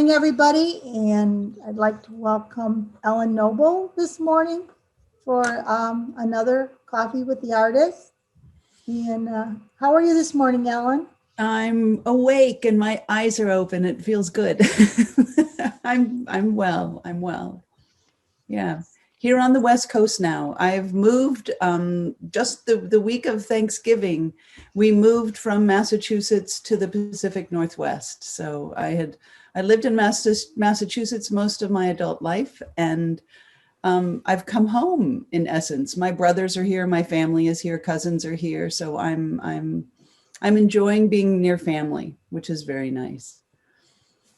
everybody, and I'd like to welcome Ellen Noble this morning for another Coffee with the Artist. And how are you this morning, Ellen? I'm awake and my eyes are open. It feels good. I'm well. I'm well. Yeah. Here on the West Coast now. I've moved just the week of Thanksgiving. We moved from Massachusetts to the Pacific Northwest. So I lived in Massachusetts most of my adult life, and I've come home in essence. My brothers are here, my family is here, cousins are here. So I'm enjoying being near family, which is very nice.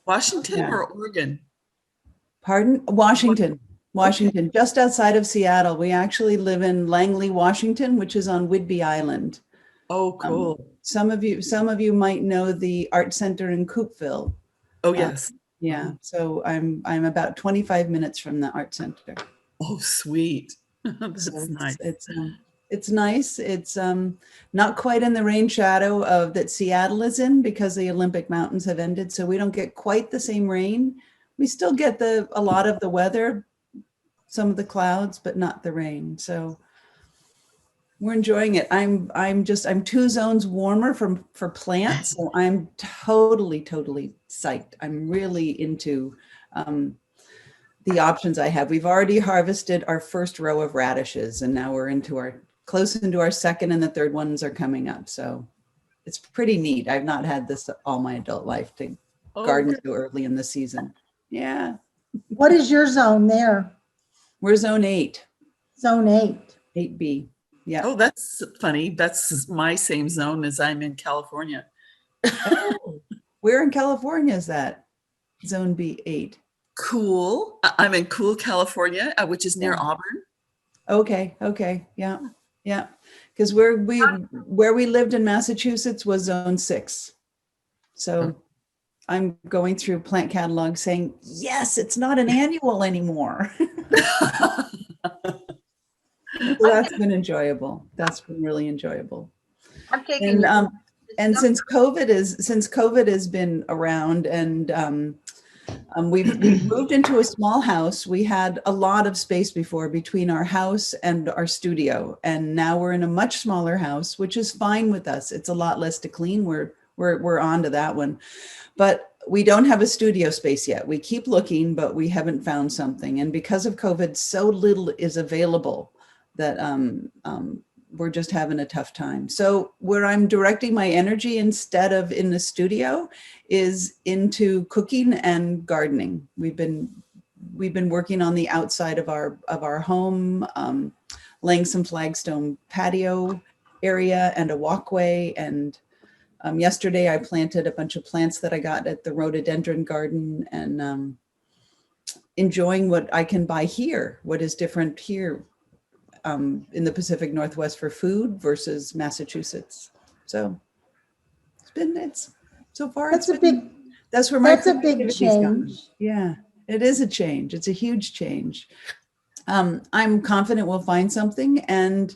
Washington Yeah. or Oregon? Pardon? Washington, okay. Just outside of Seattle. We actually live in Langley, Washington, which is on Whidbey Island. Oh, cool. Some of you might know the Art Center in Coopville. Oh, yes. Yeah. So I'm about 25 minutes from the Art Center. Oh, sweet. That's so nice. It's nice. It's not quite in the rain shadow of that Seattle is in because the Olympic Mountains have ended. So we don't get quite the same rain. We still get a lot of the weather, some of the clouds, but not the rain. So we're enjoying it. I'm 2 zones warmer for plants. So I'm totally psyched. I'm really into the options I have. We've already harvested our first row of radishes, and now we're close into our second, and the third ones are coming up. So it's pretty neat. I've not had this all my adult life to garden so early in the season. Yeah. What is your zone there? We're zone 8. Zone 8. 8B. Yeah. Oh, that's funny. That's my same zone as I'm in California. Oh, where in California is that? Zone B8. Cool. I'm in Cool, California, which is near Auburn. Okay. Yeah. Because where we lived in Massachusetts was zone 6. So I'm going through plant catalog saying, yes, it's not an annual anymore. So that's been enjoyable. That's been really enjoyable. I'm taking and since COVID has been around, and we've moved into a small house. We had a lot of space before between our house and our studio, and now we're in a much smaller house, which is fine with us. It's a lot less to clean. We're on to that one, but we don't have a studio space yet. We keep looking, but we haven't found something. And because of COVID, so little is available that we're just having a tough time. So where I'm directing my energy instead of in the studio is into cooking and gardening. We've been working on the outside of our home, laying some flagstone patio area and a walkway. And yesterday I planted a bunch of plants that I got at the rhododendron garden, and enjoying what I can buy here, what is different here in the Pacific Northwest for food versus Massachusetts. So it's so far. That's that's where my a big change. Gone. Yeah, it is a change. It's a huge change. I'm confident we'll find something, and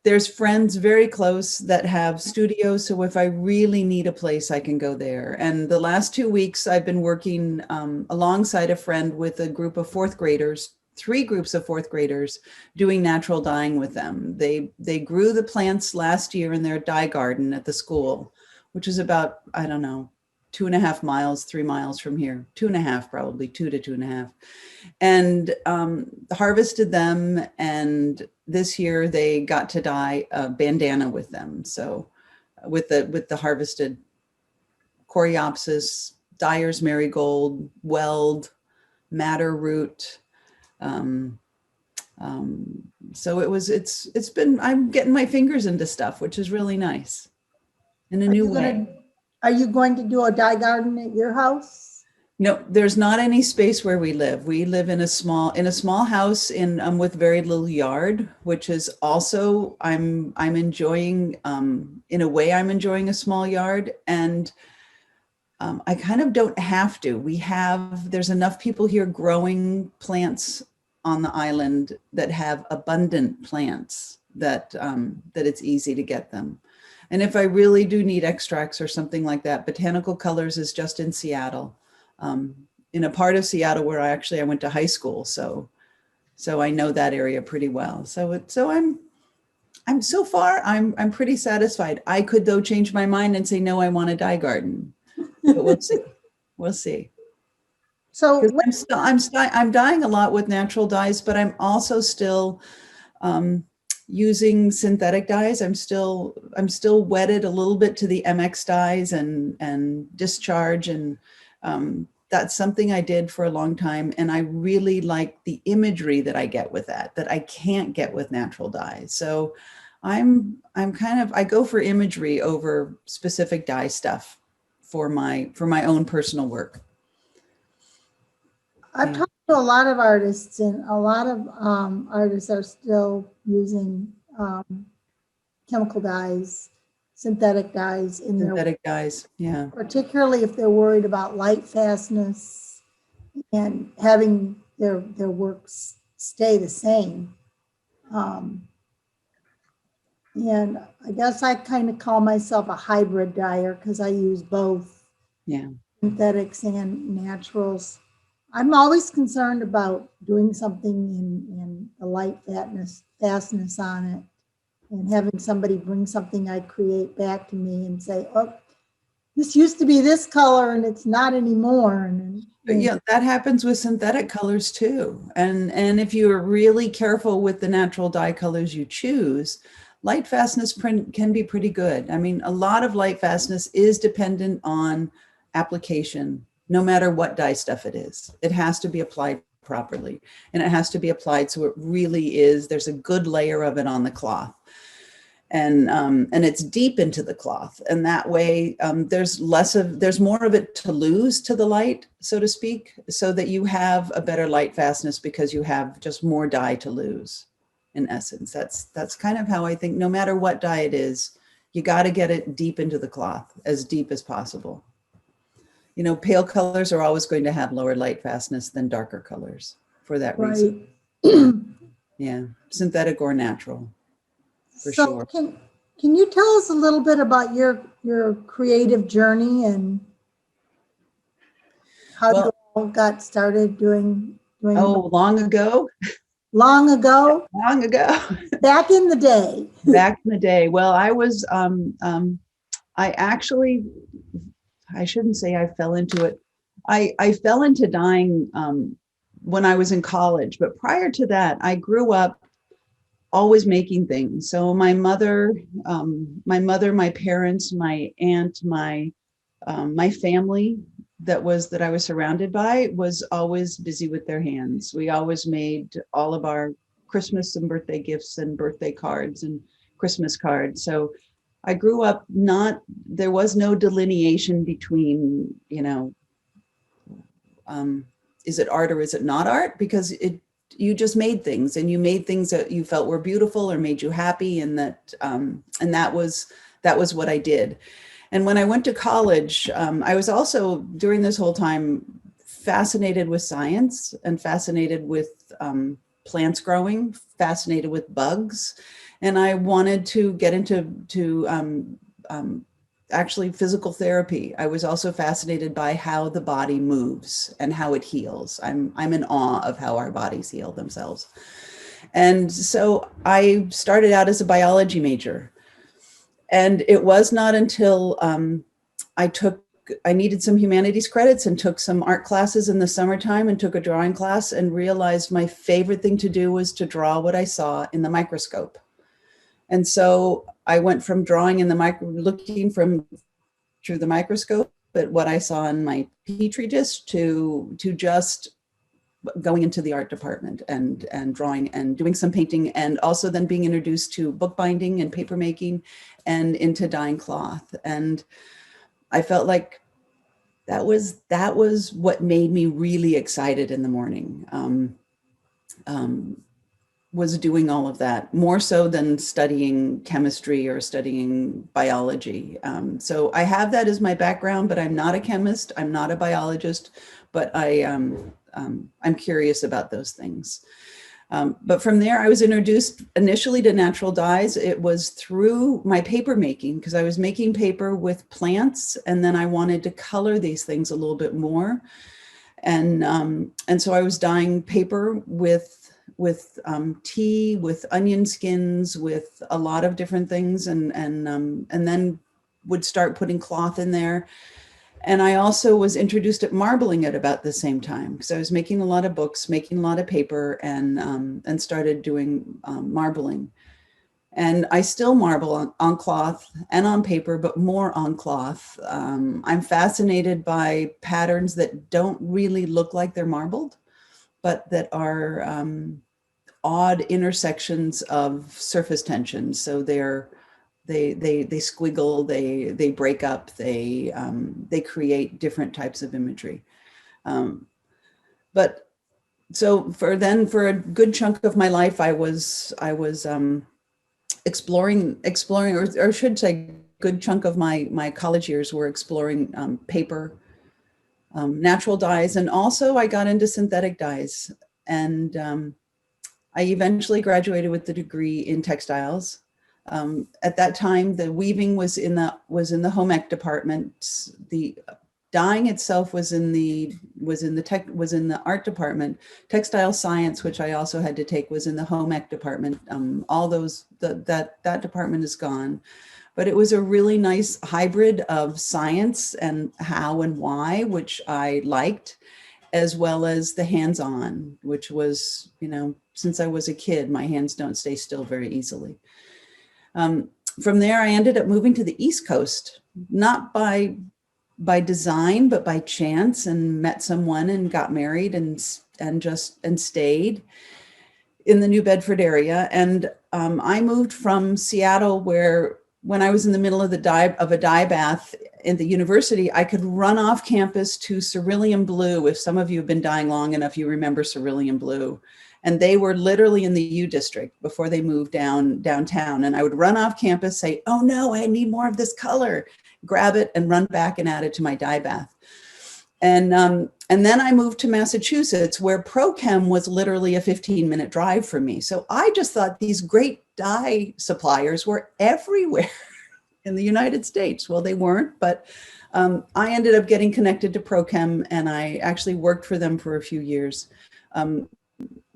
there's friends very close that have studios. So if I really need a place, I can go there. And the last 2 weeks I've been working alongside a friend with a group of 4th graders, 3 groups of 4th graders, doing natural dyeing with them. They grew the plants last year in their dye garden at the school, which is about, I don't know, 2.5 miles, 3 miles from here, 2.5, probably 2 to 2.5, and harvested them. And this year they got to dye a bandana with them. So with the harvested coreopsis, dyer's marigold, weld, madder root. So it's been, I'm getting my fingers into stuff, which is really nice in a new way. Are you going to do a dye garden at your house? No, there's not any space where we live. We live in a small house with very little yard, which is also, I'm enjoying, in a way I'm enjoying a small yard. And I kind of don't have to. There's enough people here growing plants on the island that have abundant plants that it's easy to get them. And if I really do need extracts or something like that, Botanical Colors is just in Seattle. in a part of Seattle where I went to high school. So I know that area pretty well. So I'm so far, I'm pretty satisfied. I could though change my mind and say, no, I want a dye garden, but we'll see. We'll see. So Because I'm dyeing a lot with natural dyes, but I'm also still using synthetic dyes. I'm still wedded a little bit to the MX dyes and discharge, and that's something I did for a long time. And I really like the imagery that I get with that I can't get with natural dyes. So I'm I go for imagery over specific dye stuff for my own personal work. I've talked to a lot of artists, and a lot of artists are still using chemical dyes, synthetic dyes in their, Synthetic dyes, yeah. particularly if they're worried about light fastness and having their works stay the same. And I guess I kind of call myself a hybrid dyer because I use both synthetics and naturals. I'm always concerned about doing something in the light fastness on it, and having somebody bring something I create back to me and say, oh, this used to be this color and it's not anymore. But yeah, that happens with synthetic colors too. And if you're really careful with the natural dye colors you choose, light fastness can be pretty good. I mean, a lot of light fastness is dependent on application, no matter what dye stuff it is. It has to be applied properly, and it has to be applied so it really is, there's a good layer of it on the cloth. And it's deep into the cloth, and that way there's more of it to lose to the light, so to speak, so that you have a better light fastness because you have just more dye to lose. In essence, that's kind of how I think. No matter what dye it is, you got to get it deep into the cloth, as deep as possible. You know, pale colors are always going to have lower light fastness than darker colors for that reason. Yeah, synthetic or natural. For sure. Can you tell us a little bit about your creative journey and how you all got started doing? Oh, long ago. Long ago. Long ago. Back in the day. Back in the day. Well, I was. I shouldn't say I fell into it. I fell into dyeing when I was in college, but prior to that, I grew up always making things. So my mother, my parents, my aunt, my family that I was surrounded by was always busy with their hands. We always made all of our Christmas and birthday gifts and birthday cards and Christmas cards. So I grew up there was no delineation between, is it art or is it not art? Because you just made things, and you made things that you felt were beautiful or made you happy. And that was what I did. And when I went to college, I was also, during this whole time, fascinated with science and fascinated with plants growing, fascinated with bugs. And I wanted to get into actually physical therapy. I was also fascinated by how the body moves and how it heals. I'm in awe of how our bodies heal themselves. And so I started out as a biology major. And it was not until I needed some humanities credits and took some art classes in the summertime and took a drawing class and realized my favorite thing to do was to draw what I saw in the microscope. And so I went from drawing in looking through the microscope at what I saw in my Petri dish to just going into the art department and drawing and doing some painting, and also then being introduced to bookbinding and paper making and into dyeing cloth. And I felt like that was what made me really excited in the morning. Was doing all of that, more so than studying chemistry or studying biology. So I have that as my background, but I'm not a chemist, I'm not a biologist, but I'm curious about those things. But from there, I was introduced initially to natural dyes. It was through my paper making, because I was making paper with plants, and then I wanted to color these things a little bit more. And so I was dyeing paper with tea, with onion skins, with a lot of different things, and then would start putting cloth in there. And I also was introduced at marbling at about the same time, because I was making a lot of books, making a lot of paper, and started doing marbling. And I still marble on cloth and on paper, but more on cloth. I'm fascinated by patterns that don't really look like they're marbled, but that are odd intersections of surface tension. So they squiggle, they break up, they create different types of imagery. But so for a good chunk of my life, I was exploring, or I should say, good chunk of my college years were exploring paper, natural dyes, and also I got into synthetic dyes. And I eventually graduated with the degree in textiles. At that time, the weaving was in the home ec department. The dyeing itself was in the art department. Textile science, which I also had to take, was in the home ec department. All those that department is gone, but it was a really nice hybrid of science and how and why, which I liked, as well as the hands-on, which was, since I was a kid, my hands don't stay still very easily. From there, I ended up moving to the East Coast, not by design, but by chance, and met someone and got married and stayed in the New Bedford area. And I moved from Seattle, where when I was in the middle of a dye bath in the university, I could run off campus to cerulean blue. If some of you have been dyeing long enough, you remember cerulean blue. And they were literally in the U District before they moved downtown. And I would run off campus, say, "Oh no, I need more of this color," grab it and run back and add it to my dye bath. And then I moved to Massachusetts, where ProChem was literally a 15-minute drive for me. So I just thought these great dye suppliers were everywhere in the United States. Well, they weren't, but I ended up getting connected to ProChem, and I actually worked for them for a few years,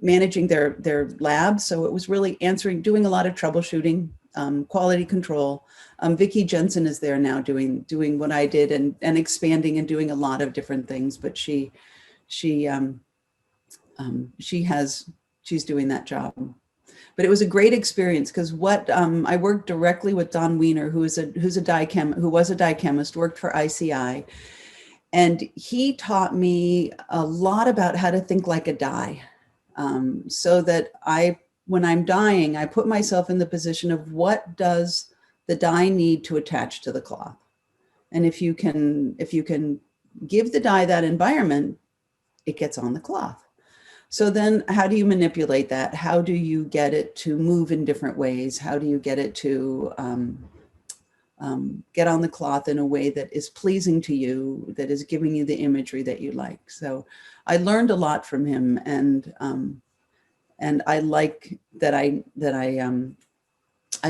managing their lab. So it was really doing a lot of troubleshooting, quality control. Vicki Jensen is there now doing what I did, and expanding and doing a lot of different things. But she's doing that job. But it was a great experience, because I worked directly with Don Wiener, who was a dye chemist, worked for ICI. And he taught me a lot about how to think like a dye. So that when I'm dyeing, I put myself in the position of, what does the dye need to attach to the cloth? And if you can give the dye that environment, it gets on the cloth. So then how do you manipulate that? How do you get it to move in different ways? How do you get it to get on the cloth in a way that is pleasing to you, that is giving you the imagery that you like? So I learned a lot from him, and I like that. I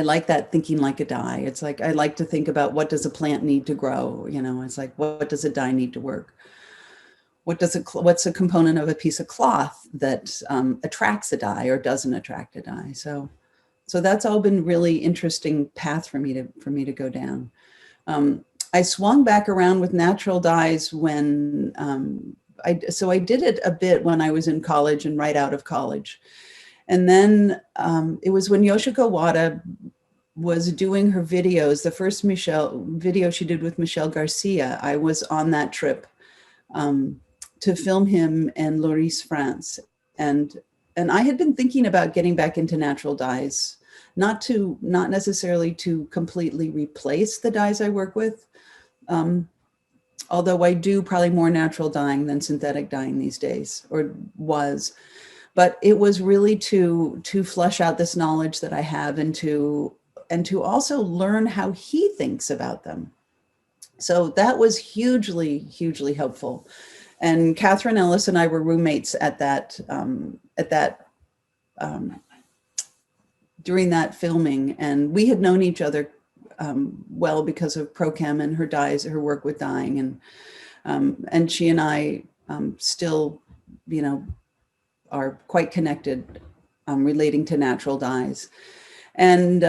like that thinking like a dye. It's like, I like to think about, what does a plant need to grow? It's like, what does a dye need to work? What's a component of a piece of cloth that attracts a dye or doesn't attract a dye? So that's all been really interesting path for me to go down. I swung back around with natural dyes when I did it a bit when I was in college and right out of college. And then it was when Yoshiko Wada was doing her videos, the first video she did with Michelle Garcia. I was on that trip to film him and Laurice France. And I had been thinking about getting back into natural dyes, not necessarily to completely replace the dyes I work with, although I do probably more natural dyeing than synthetic dyeing these days, or was. But it was really to flesh out this knowledge that I have, and to also learn how he thinks about them. So that was hugely, hugely helpful. And Catherine Ellis and I were roommates at that during that filming, and we had known each other well because of ProChem and her work with dyeing, and she and I still, are quite connected, relating to natural dyes. And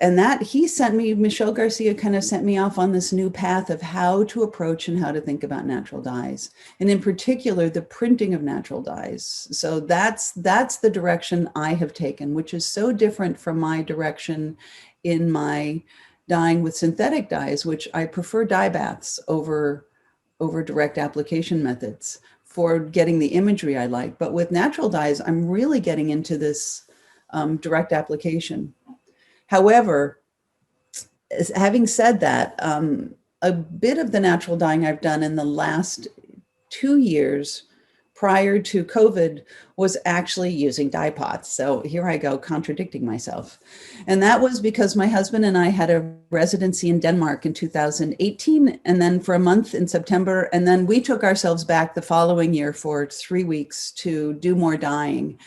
that Michelle Garcia kind of sent me off on this new path of how to approach and how to think about natural dyes, and in particular, the printing of natural dyes. So that's the direction I have taken, which is so different from my direction in my dyeing with synthetic dyes, which I prefer dye baths over direct application methods for getting the imagery I like. But with natural dyes, I'm really getting into this direct application. However, having said that, a bit of the natural dyeing I've done in the last 2 years prior to COVID was actually using dye pots. So here I go contradicting myself. And that was because my husband and I had a residency in Denmark in 2018, and then for a month in September. And then we took ourselves back the following year for 3 weeks to do more dyeing.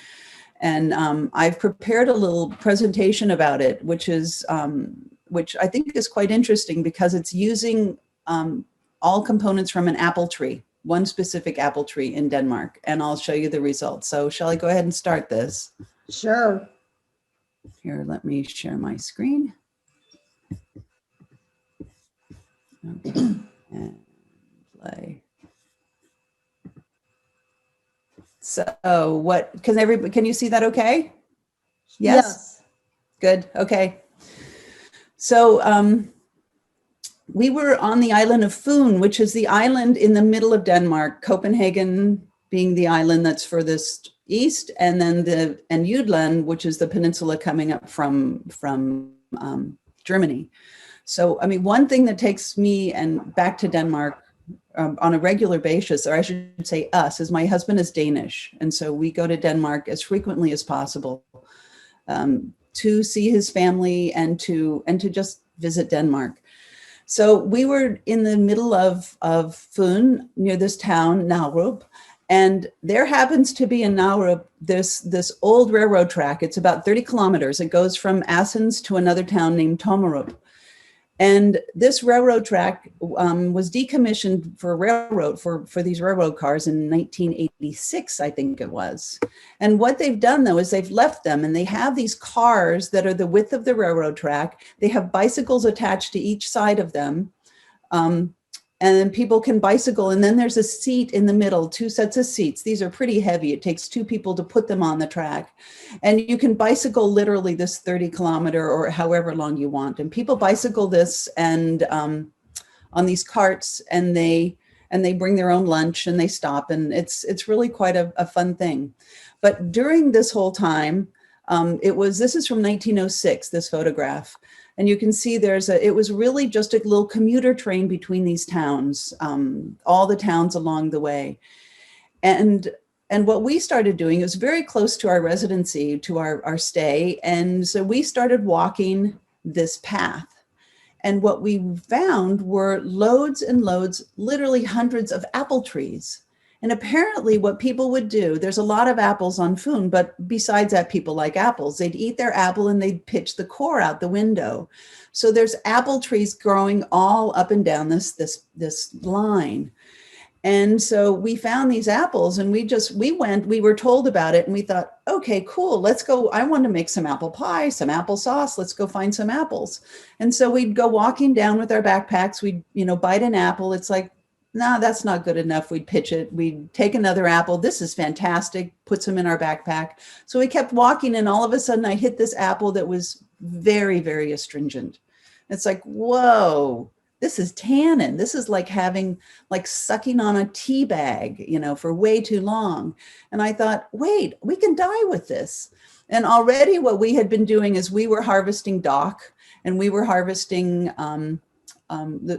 And I've prepared a little presentation about it, which I think is quite interesting because it's using all components from an apple tree, one specific apple tree in Denmark. And I'll show you the results. So shall I go ahead and start this? Sure. Here, let me share my screen. Okay, and play. So can you see that okay? Yes? Good, okay. So we were on the island of Fyn, which is the island in the middle of Denmark, Copenhagen being the island that's furthest east, and then Jutland, which is the peninsula coming up from Germany. So, I mean, one thing that takes me back to Denmark on a regular basis, or I should say us, is my husband is Danish. And so we go to Denmark as frequently as possible to see his family and to just visit Denmark. So we were in the middle of Fyn, near this town, Narup, and there happens to be in Narup this old railroad track. It's about 30 kilometers. It goes from Assens to another town named Tommerup. And this railroad track was decommissioned for these railroad cars in 1986, I think it was. And what they've done, though, is they've left them, and they have these cars that are the width of the railroad track. They have bicycles attached to each side of them. And then people can bicycle, and then there's a seat in the middle, 2 sets of seats. These are pretty heavy. It takes 2 people to put them on the track. And you can bicycle literally this 30-kilometer or however long you want. And people bicycle this and on these carts, and they bring their own lunch, and they stop. And it's really quite a fun thing. But during this whole time, this is from 1906, this photograph. And you can see it was really just a little commuter train between these towns, all the towns along the way. And what we started doing, it was very close to our residency, to our stay. And so we started walking this path. And what we found were loads and loads, literally hundreds of apple trees. And apparently what people would do, there's a lot of apples on Fyn, but besides that, people like apples. They'd eat their apple and they'd pitch the core out the window. So there's apple trees growing all up and down this line. And so we found these apples, and we were told about it, and we thought, okay, cool, let's go. I want to make some apple pie, some applesauce. Let's go find some apples. And so we'd go walking down with our backpacks. We'd, bite an apple. It's like, no, that's not good enough. We'd pitch it. We'd take another apple. This is fantastic. Put some in our backpack. So we kept walking, and all of a sudden I hit this apple that was very, very astringent. It's like, whoa, this is tannin. This is like sucking on a tea bag, for way too long. And I thought, wait, we can dye with this. And already what we had been doing is we were harvesting dock, and we were harvesting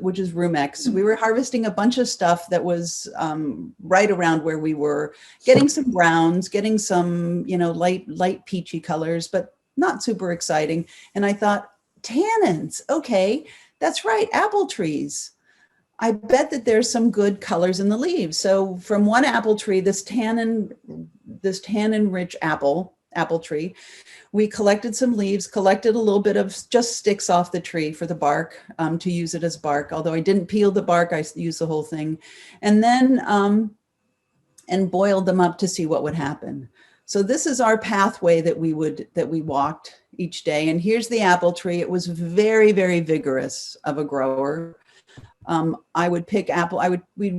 which is Rumex. We were harvesting a bunch of stuff that was right around where we were, getting some browns, getting some, light peachy colors, but not super exciting. And I thought, tannins, okay, that's right, apple trees. I bet that there's some good colors in the leaves. So from one apple tree, this tannin-rich apple tree, we collected some leaves, collected a little bit of just sticks off the tree for the bark, to use it as bark. Although I didn't peel the bark, I used the whole thing. And then and boiled them up to see what would happen. So this is our pathway that we walked each day. And here's the apple tree. It was very, very vigorous of a grower. I would pick apple. We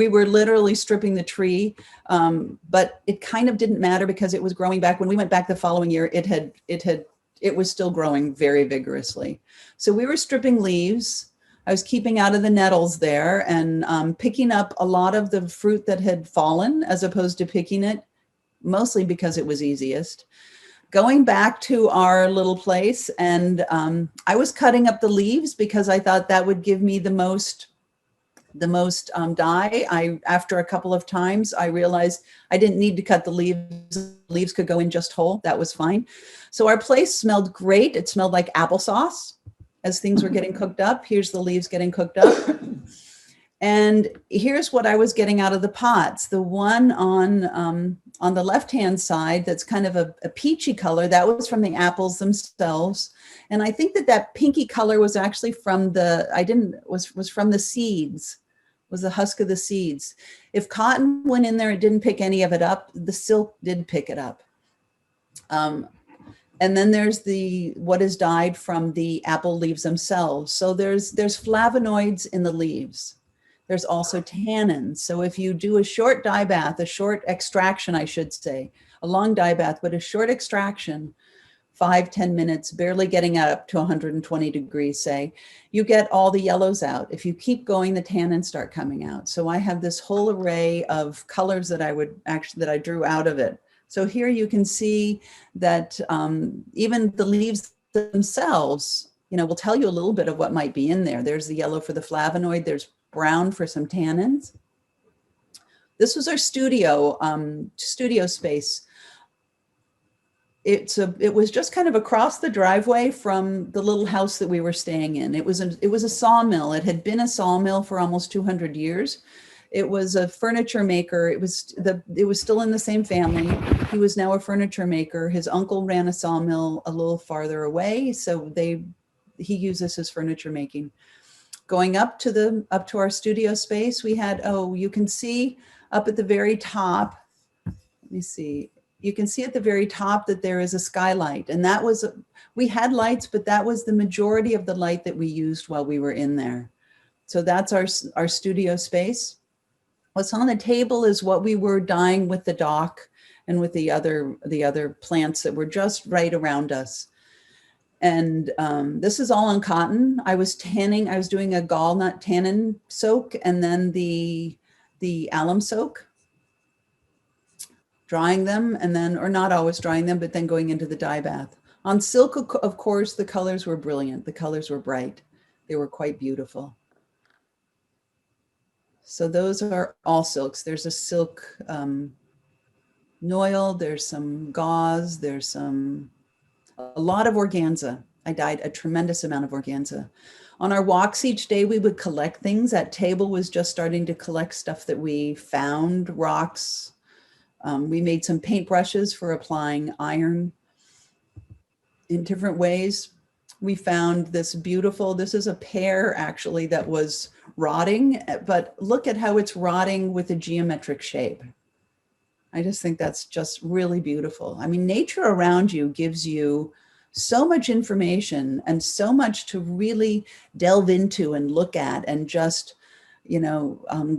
were literally stripping the tree, but it kind of didn't matter because it was growing back. When we went back the following year, it was still growing very vigorously. So we were stripping leaves. I was keeping out of the nettles there and picking up a lot of the fruit that had fallen as opposed to picking it, mostly because it was easiest. Going back to our little place, and I was cutting up the leaves because I thought that would give me the most dye. After a couple of times, I realized I didn't need to cut the leaves. Leaves could go in just whole. That was fine. So our place smelled great. It smelled like applesauce as things were getting cooked up. Here's the leaves getting cooked up. And here's what I was getting out of the pots. The one on the left-hand side that's kind of a peachy color, that was from the apples themselves. And I think that pinky color was actually from was from the seeds, was the husk of the seeds. If cotton went in there, it didn't pick any of it up. The silk did pick it up. And then there's what is dyed from the apple leaves themselves. So there's flavonoids in the leaves. There's also tannins. So if you do a short dye bath, a short extraction, I should say, a long dye bath, but a short extraction, 5-10 minutes, barely getting up to 120 degrees, say, you get all the yellows out. If you keep going, the tannins start coming out. So I have this whole array of colors that I drew out of it. So here you can see that even the leaves themselves, will tell you a little bit of what might be in there. There's the yellow for the flavonoid. There's brown for some tannins. This was our studio space. It was just kind of across the driveway from the little house that we were staying in. It was a sawmill. It had been a sawmill for almost 200 years. It was a furniture maker. It was still in the same family. He was now a furniture maker. His uncle ran a sawmill a little farther away, so he used this as furniture making. Going up to our studio space, we had, you can see up at the very top, let me see. You can see at the very top that there is a skylight, and we had lights, but that was the majority of the light that we used while we were in there. So that's our studio space. What's on the table is what we were dyeing with the dock and with the other plants that were just right around us. And this is all on cotton. I was doing a gall nut tannin soak and then the alum soak, drying them and then, or not always drying them, but then going into the dye bath. On silk, of course, the colors were brilliant. The colors were bright. They were quite beautiful. So those are all silks. There's a silk noil, there's some gauze, there's a lot of organza. I dyed a tremendous amount of organza. On our walks each day, we would collect things. That table was just starting to collect stuff that we found, rocks. We made some paintbrushes for applying iron in different ways. We found this is a pear actually that was rotting, but look at how it's rotting with a geometric shape. I just think that's just really beautiful. I mean, nature around you gives you so much information and so much to really delve into and look at and just,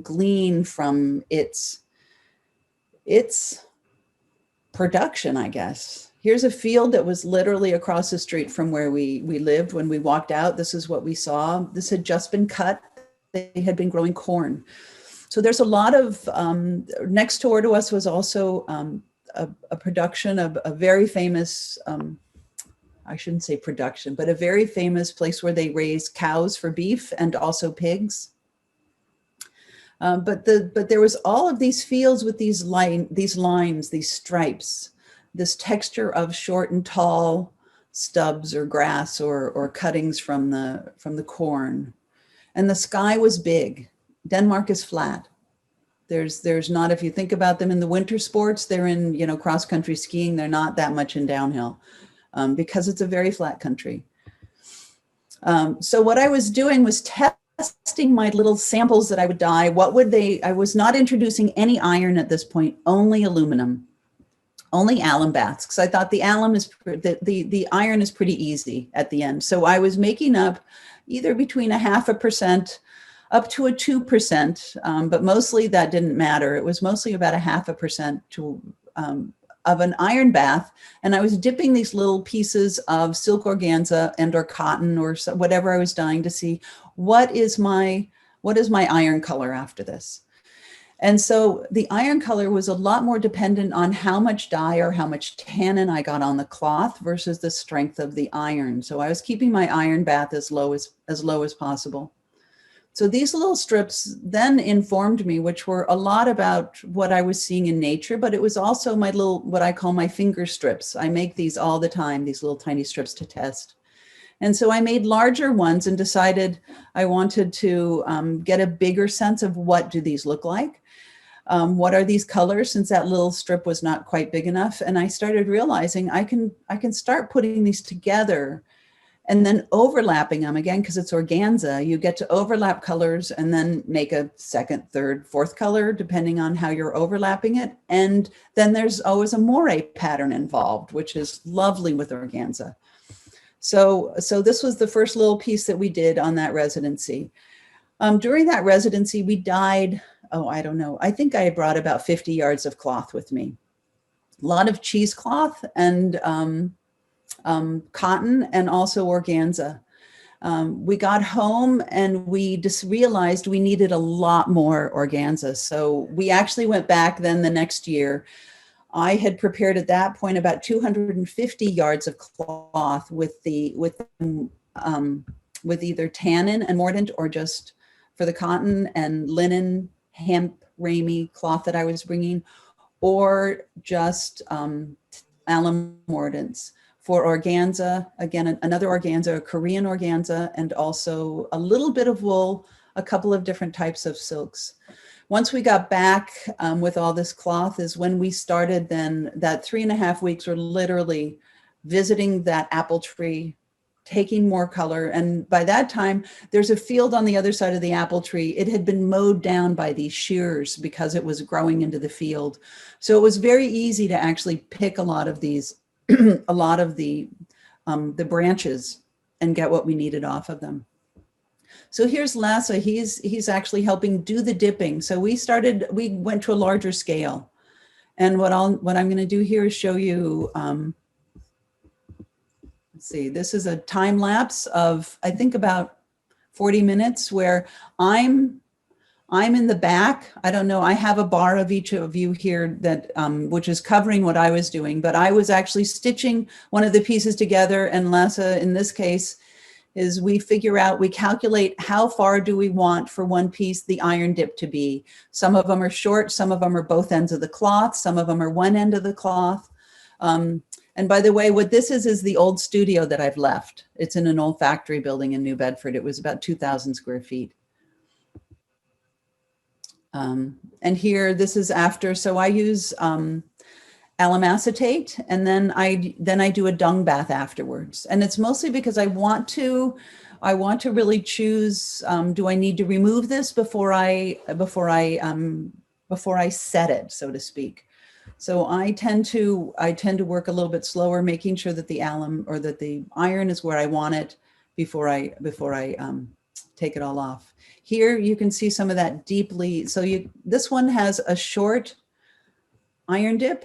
glean from its production, I guess. Here's a field that was literally across the street from where we lived. When we walked out, this is what we saw. This had just been cut. They had been growing corn. So there's a lot of, next door to us was also a production of a very famous, I shouldn't say production, but a very famous place where they raise cows for beef and also pigs. But there was all of these fields with these lines, these stripes, this texture of short and tall stubs or grass or cuttings from the corn. And the sky was big. Denmark is flat. There's not, if you think about them in the winter sports, they're in, cross-country skiing. They're not that much in downhill because it's a very flat country. So what I was doing was testing my little samples that I would dye. I was not introducing any iron at this point, only aluminum, only alum baths, because I thought the iron is pretty easy at the end. So I was making up either between 0.5% up to a 2%, but mostly that didn't matter. It was mostly about 0.5% of an iron bath. And I was dipping these little pieces of silk organza and or cotton or whatever I was dyeing to see what is my iron color after this. And so the iron color was a lot more dependent on how much dye or how much tannin I got on the cloth versus the strength of the iron. So I was keeping my iron bath as low as possible. So these little strips then informed me, which were a lot about what I was seeing in nature, but it was also my little, what I call my finger strips. I make these all the time, these little tiny strips to test. And so I made larger ones and decided I wanted to get a bigger sense of what do these look like? What are these colors, since that little strip was not quite big enough? And I started realizing I can start putting these together and then overlapping them again, because it's organza. You get to overlap colors and then make a second, third, fourth color, depending on how you're overlapping it. And then there's always a moire pattern involved, which is lovely with organza. So this was the first little piece that we did on that residency. During that residency, we dyed, I don't know, I think I brought about 50 yards of cloth with me. A lot of cheesecloth and cotton and also organza. We got home and we just realized we needed a lot more organza. So we actually went back then the next year. I had prepared at that point about 250 yards of cloth with either tannin and mordant or just for the cotton and linen, hemp, ramie cloth that I was bringing, or just alum mordants. For organza, again, another organza, a Korean organza, and also a little bit of wool, a couple of different types of silks. Once we got back with all this cloth is when we started then, that 3.5 weeks were literally visiting that apple tree, taking more color. And by that time, there's a field on the other side of the apple tree. It had been mowed down by these shears because it was growing into the field. So it was very easy to actually pick a lot of these a lot of the branches and get what we needed off of them. So here's Lasse. He's actually helping do the dipping. So we went to a larger scale. And what I'm going to do here is show you, let's see, this is a time lapse of, I think, about 40 minutes where I'm in the back. I don't know. I have a bar of each of you here that, which is covering what I was doing, but I was actually stitching one of the pieces together. And Lasse, in this case, is we calculate how far do we want for one piece the iron dip to be. Some of them are short, some of them are both ends of the cloth, some of them are one end of the cloth. And by the way, what this is the old studio that I've left. It's in an old factory building in New Bedford. It was about 2,000 square feet. And here, this is after, so I use alum acetate, and then I do a dung bath afterwards. And it's mostly because I want to really choose, do I need to remove this before I set it, so to speak. So I tend to work a little bit slower, making sure that the alum or that the iron is where I want it before I take it all off. Here you can see some of that deeply. So this one has a short iron dip.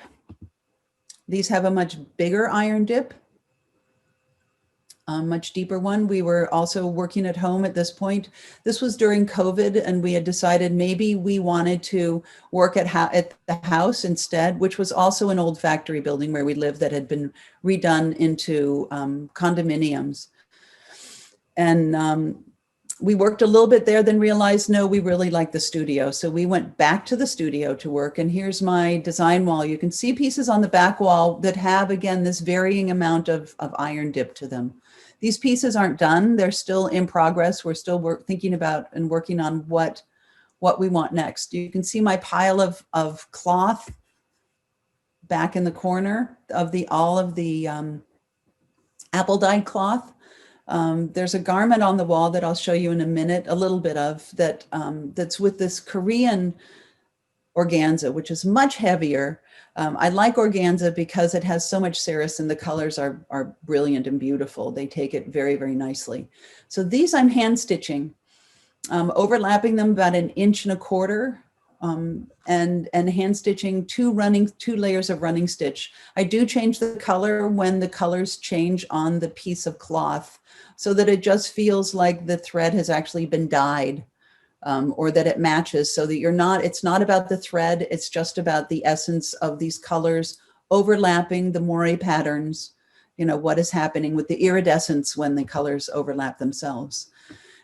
These have a much bigger iron dip, a much deeper one. We were also working at home at this point. This was during COVID, and we had decided maybe we wanted to work at the house instead, which was also an old factory building where we lived that had been redone into condominiums. And we worked a little bit there, then realized, no, we really like the studio. So we went back to the studio to work. And here's my design wall. You can see pieces on the back wall that have, again, this varying amount of iron dip to them. These pieces aren't done. They're still in progress. We're still thinking about and working on what we want next. You can see my pile of cloth back in the corner of all of the apple dyed cloth. There's a garment on the wall that I'll show you in a minute, a little bit of, that that's with this Korean organza, which is much heavier. I like organza because it has so much serif and the colors are brilliant and beautiful. They take it very, very nicely. So these I'm hand stitching, overlapping them about 1.25 inches, and hand stitching two layers of running stitch. I do change the color when the colors change on the piece of cloth so that it just feels like the thread has actually been dyed, or that it matches, so that it's not about the thread, it's just about the essence of these colors overlapping the moire patterns, what is happening with the iridescence when the colors overlap themselves.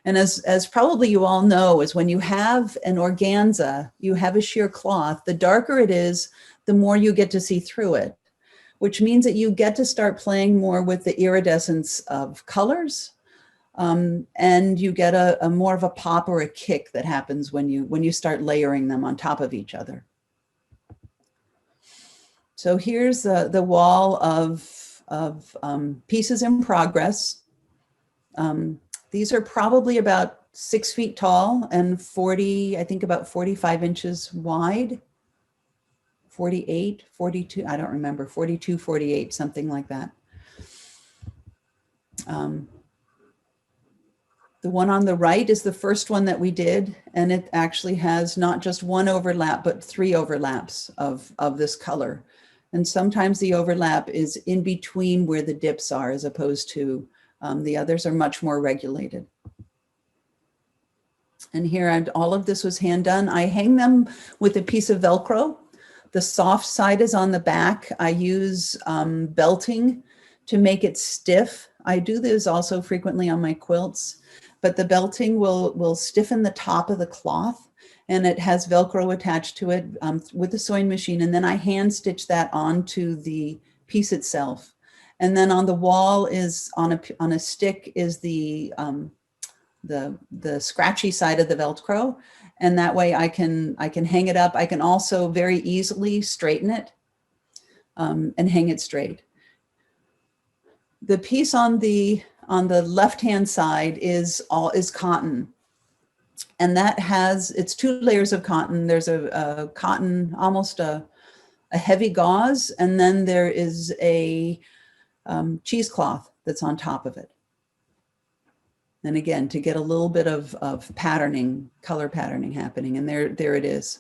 And as probably you all know, is when you have an organza, you have a sheer cloth, the darker it is, the more you get to see through it, which means that you get to start playing more with the iridescence of colors. And you get a more of a pop or a kick that happens when you start layering them on top of each other. So here's the wall of pieces in progress. These are probably about 6 feet tall and I think about 45 inches wide, 48, 42, I don't remember, 42, 48, something like that. The one on the right is the first one that we did, and it actually has not just one overlap, but 3 overlaps of this color. And sometimes the overlap is in between where the dips are, as opposed to the others are much more regulated. And here, all of this was hand done. I hang them with a piece of Velcro. The soft side is on the back. I use belting to make it stiff. I do this also frequently on my quilts, but the belting will stiffen the top of the cloth, and it has Velcro attached to it with the sewing machine. And then I hand stitch that onto the piece itself. And then on the wall is on a stick is the scratchy side of the Velcro. And that way I can hang it up. I can also very easily straighten it and hang it straight. The piece on the left-hand side is cotton. And that it's 2 layers of cotton. There's a cotton, almost a heavy gauze, and then there is a cheesecloth that's on top of it. And again, to get a little bit of patterning, color patterning happening. And there it is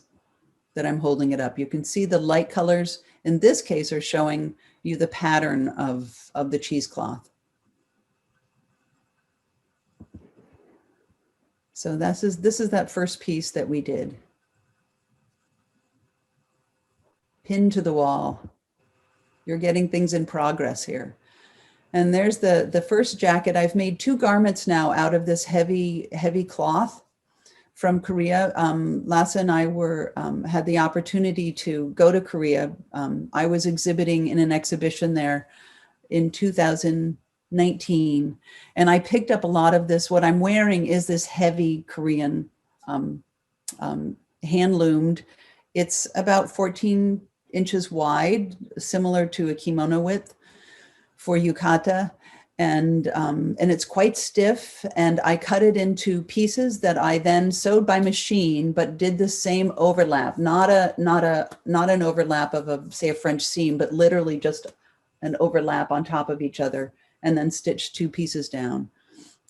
that I'm holding it up. You can see the light colors in this case are showing you the pattern of the cheesecloth. So this is that first piece that we did. Pinned to the wall. You're getting things in progress here. And there's the first jacket. I've made 2 garments now out of this heavy cloth from Korea. Lassa and I had the opportunity to go to Korea. I was exhibiting in an exhibition there in 2019, and I picked up a lot of this. What I'm wearing is this heavy Korean hand-loomed. It's about 14 inches wide, similar to a kimono width for yukata, and it's quite stiff. And I cut it into pieces that I then sewed by machine, but did the same overlap, not an overlap of say a French seam, but literally just an overlap on top of each other, and then stitched 2 pieces down.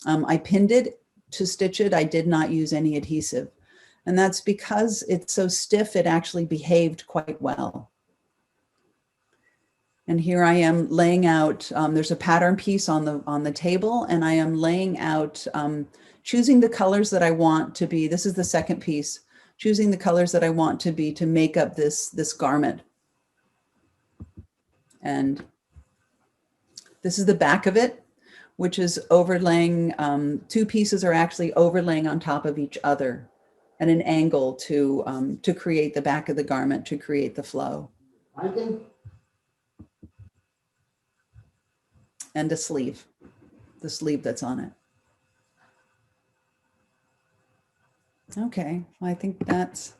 I pinned it to stitch it. I did not use any adhesive, and that's because it's so stiff. It actually behaved quite well. And here I am laying out, there's a pattern piece on the table, and I am laying out, choosing the colors that I want to be. This is the second piece, choosing the colors that I want to be to make up this garment. And this is the back of it, which is overlaying, 2 pieces are actually overlaying on top of each other at an angle to create the back of the garment, to create the flow. And the sleeve that's on it. Okay, well, I think that's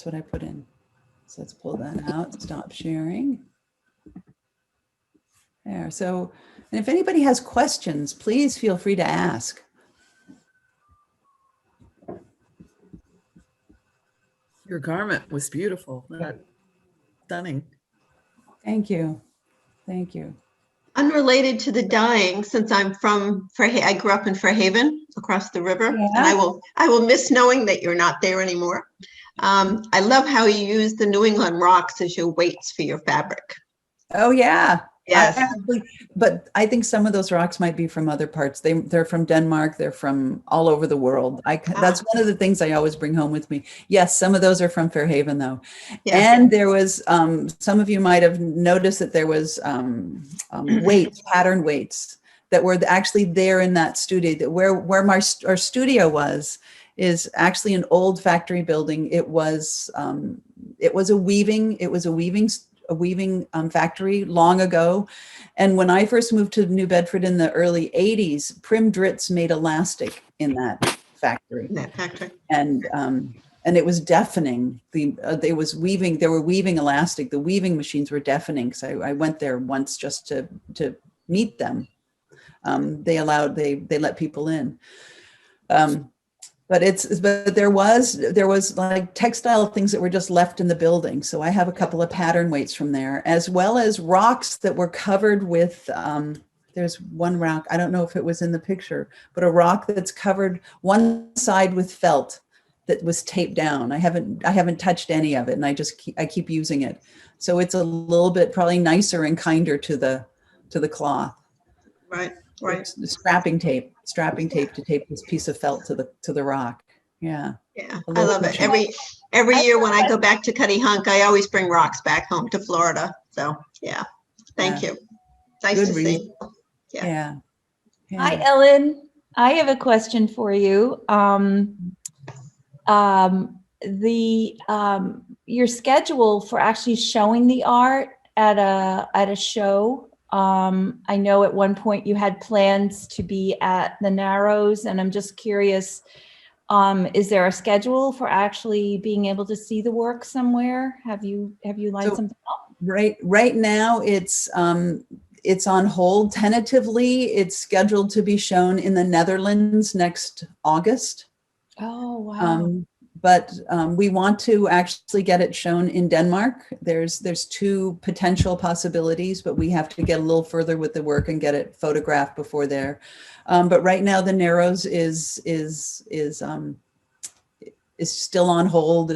what I put in. So let's pull that out, stop sharing. there. So, and if anybody has questions, please feel free to ask. Your garment was beautiful. Stunning. Thank you. Thank you. Unrelated to the dyeing, since I'm from I grew up in Fairhaven across the river, and I will miss knowing that you're not there anymore. I love how you use the New England rocks as your weights for your fabric. Oh yeah. Yes. But I think some of those rocks might be from other parts. They're from Denmark. They're from all over the world. That's one of the things I always bring home with me. Yes, some of those are from Fairhaven though. Yes. And there was, some of you might have noticed that there was weights, pattern weights that were actually there in that studio. That where our studio was is actually an old factory building. It was a weaving factory long ago. And when I first moved to New Bedford in the early 80s, Prim Dritz made elastic in that factory. And it was deafening. They were weaving elastic. The weaving machines were deafening. because I went there once just to meet them. They let people in. But there was like textile things that were just left in the building. So I have a couple of pattern weights from there, as well as rocks that were covered with, there's one rock, I don't know if it was in the picture, but a rock that's covered one side with felt that was taped down. I haven't touched any of it, and I keep using it. So it's a little bit probably nicer and kinder to the cloth. Right. Strapping tape to tape this piece of felt to the rock. Yeah. Yeah, I love it. Every year when I go back to Cuttyhunk, I always bring rocks back home to Florida. So yeah, thank you. Nice to see. Yeah. Hi, Ellen. I have a question for you. Your schedule for actually showing the art at a show. I know at one point you had plans to be at the Narrows, and I'm just curious, is there a schedule for actually being able to see the work somewhere? Have you lined something up? Right now it's on hold. Tentatively, it's scheduled to be shown in the Netherlands next August. Oh, wow. But we want to actually get it shown in Denmark. There's two potential possibilities, but we have to get a little further with the work and get it photographed before there. But right now, the Narrows is still on hold.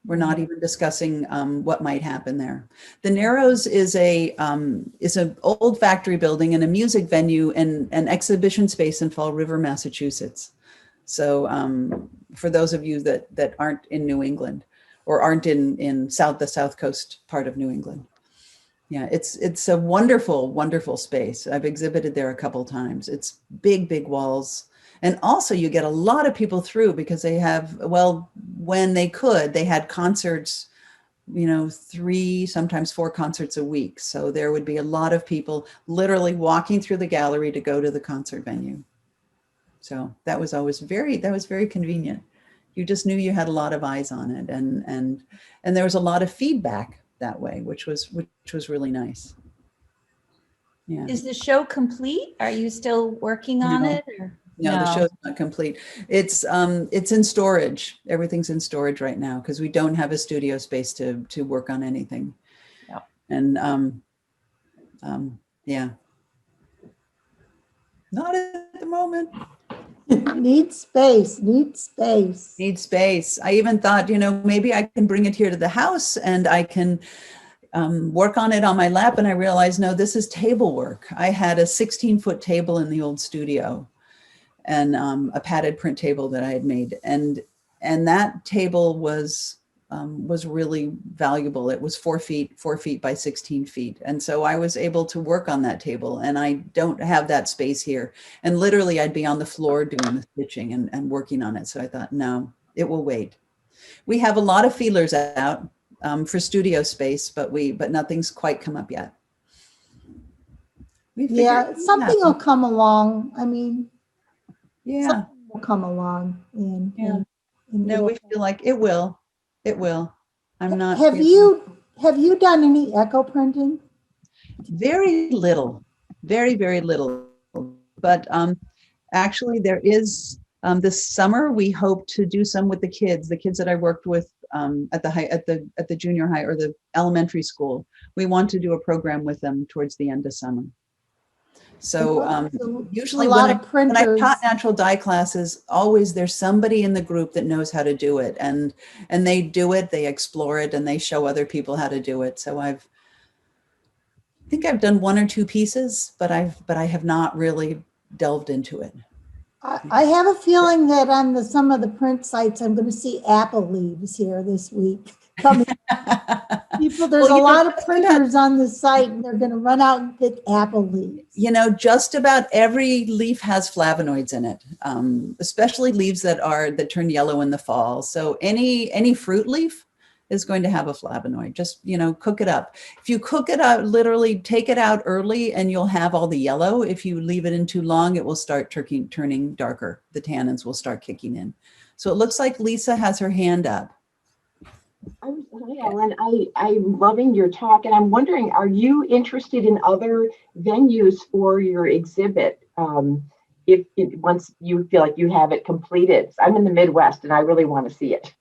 We're not even discussing what might happen there. The Narrows is an old factory building and a music venue and an exhibition space in Fall River, Massachusetts. So for those of you that aren't in New England or aren't in the South Coast part of New England. Yeah, it's a wonderful, wonderful space. I've exhibited there a couple times. It's big walls. And also you get a lot of people through because they have, well, when they had concerts, 3, sometimes 4 concerts a week. So there would be a lot of people literally walking through the gallery to go to the concert venue. So that was very convenient. You just knew you had a lot of eyes on it, and there was a lot of feedback that way, which was really nice. Yeah. Is the show complete? Are you still working on it? Or? No, the show's not complete. It's in storage. Everything's in storage right now because we don't have a studio space to work on anything. Yep. And yeah. Not at the moment. Need space. I even thought, maybe I can bring it here to the house and I can work on it on my lap. And I realized, no, this is table work. I had a 16-foot table in the old studio and a padded print table that I had made. And that table was really valuable. It was 4 feet by 16 feet. And so I was able to work on that table, and I don't have that space here. And literally I'd be on the floor doing the stitching and working on it. So I thought, no, it will wait. We have a lot of feelers out for studio space, but nothing's quite come up yet. Yeah, something will come along. I mean, yeah, something will come along. No, we feel like it will. It will. I'm not. Have you done any echo printing? Very little, very, very little. But actually there is, this summer, we hope to do some with the kids that I worked with at the junior high or the elementary school. We want to do a program with them towards the end of summer. So usually a lot when of I printers. taught natural dye classes, always there's somebody in the group that knows how to do it, and they do it, they explore it, and they show other people how to do it. So I think I've done one or two pieces, but I have not really delved into it. I have a feeling that on some of the print sites, I'm going to see apple leaves here this week. Coming. People, there's Well, a lot of printers on the site, and they're going to run out and pick apple leaves. You know, just about every leaf has flavonoids in it, especially leaves that turn yellow in the fall. So any fruit leaf is going to have a flavonoid. Just, you know, cook it up. If you cook it out, literally take it out early and you'll have all the yellow. If you leave it in too long, it will start turning darker. The tannins will start kicking in. So it looks like Lisa has her hand up. Hi, Ellen. I'm loving your talk, and I'm wondering, are you interested in other venues for your exhibit? If once you feel like you have it completed, I'm in the Midwest, and I really want to see it.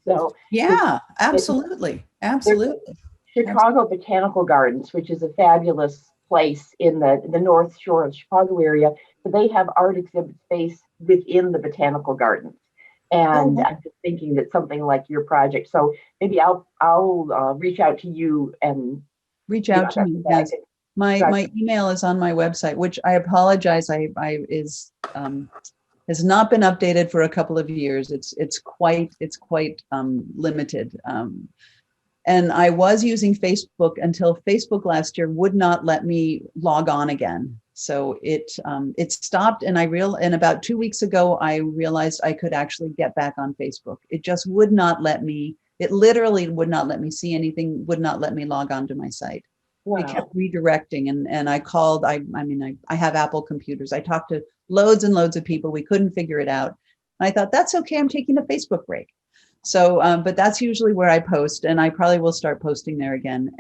So yeah, absolutely. Chicago Botanical Gardens, which is a fabulous place in the North Shore of Chicago area, but they have art exhibit space within the botanical gardens. And I'm just thinking that something like your project. So maybe I'll reach out to you and reach out to me. Yes. My email is on my website, which I apologize. Has not been updated for a couple of years. It's quite limited. And I was using Facebook until Facebook last year would not let me log on again. So it stopped, and about 2 weeks ago, I realized I could actually get back on Facebook. It just would not let me, it literally would not let me see anything, would not let me log on to my site. Wow. It kept redirecting, and I called, I have Apple computers. I talked to loads and loads of people. We couldn't figure it out. And I thought, that's okay, I'm taking a Facebook break. So, but that's usually where I post, and I probably will start posting there again.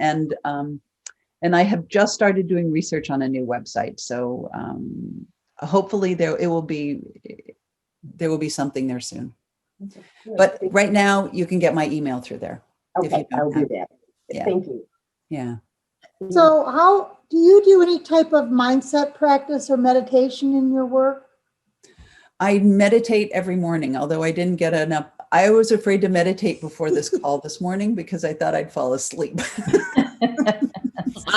And I have just started doing research on a new website. So hopefully there will be something there soon. But right now you can get my email through there. Okay, I'll do that. Yeah. Thank you. Yeah. So how do you do any type of mindset practice or meditation in your work? I meditate every morning, although I didn't get enough. I was afraid to meditate before this call this morning because I thought I'd fall asleep.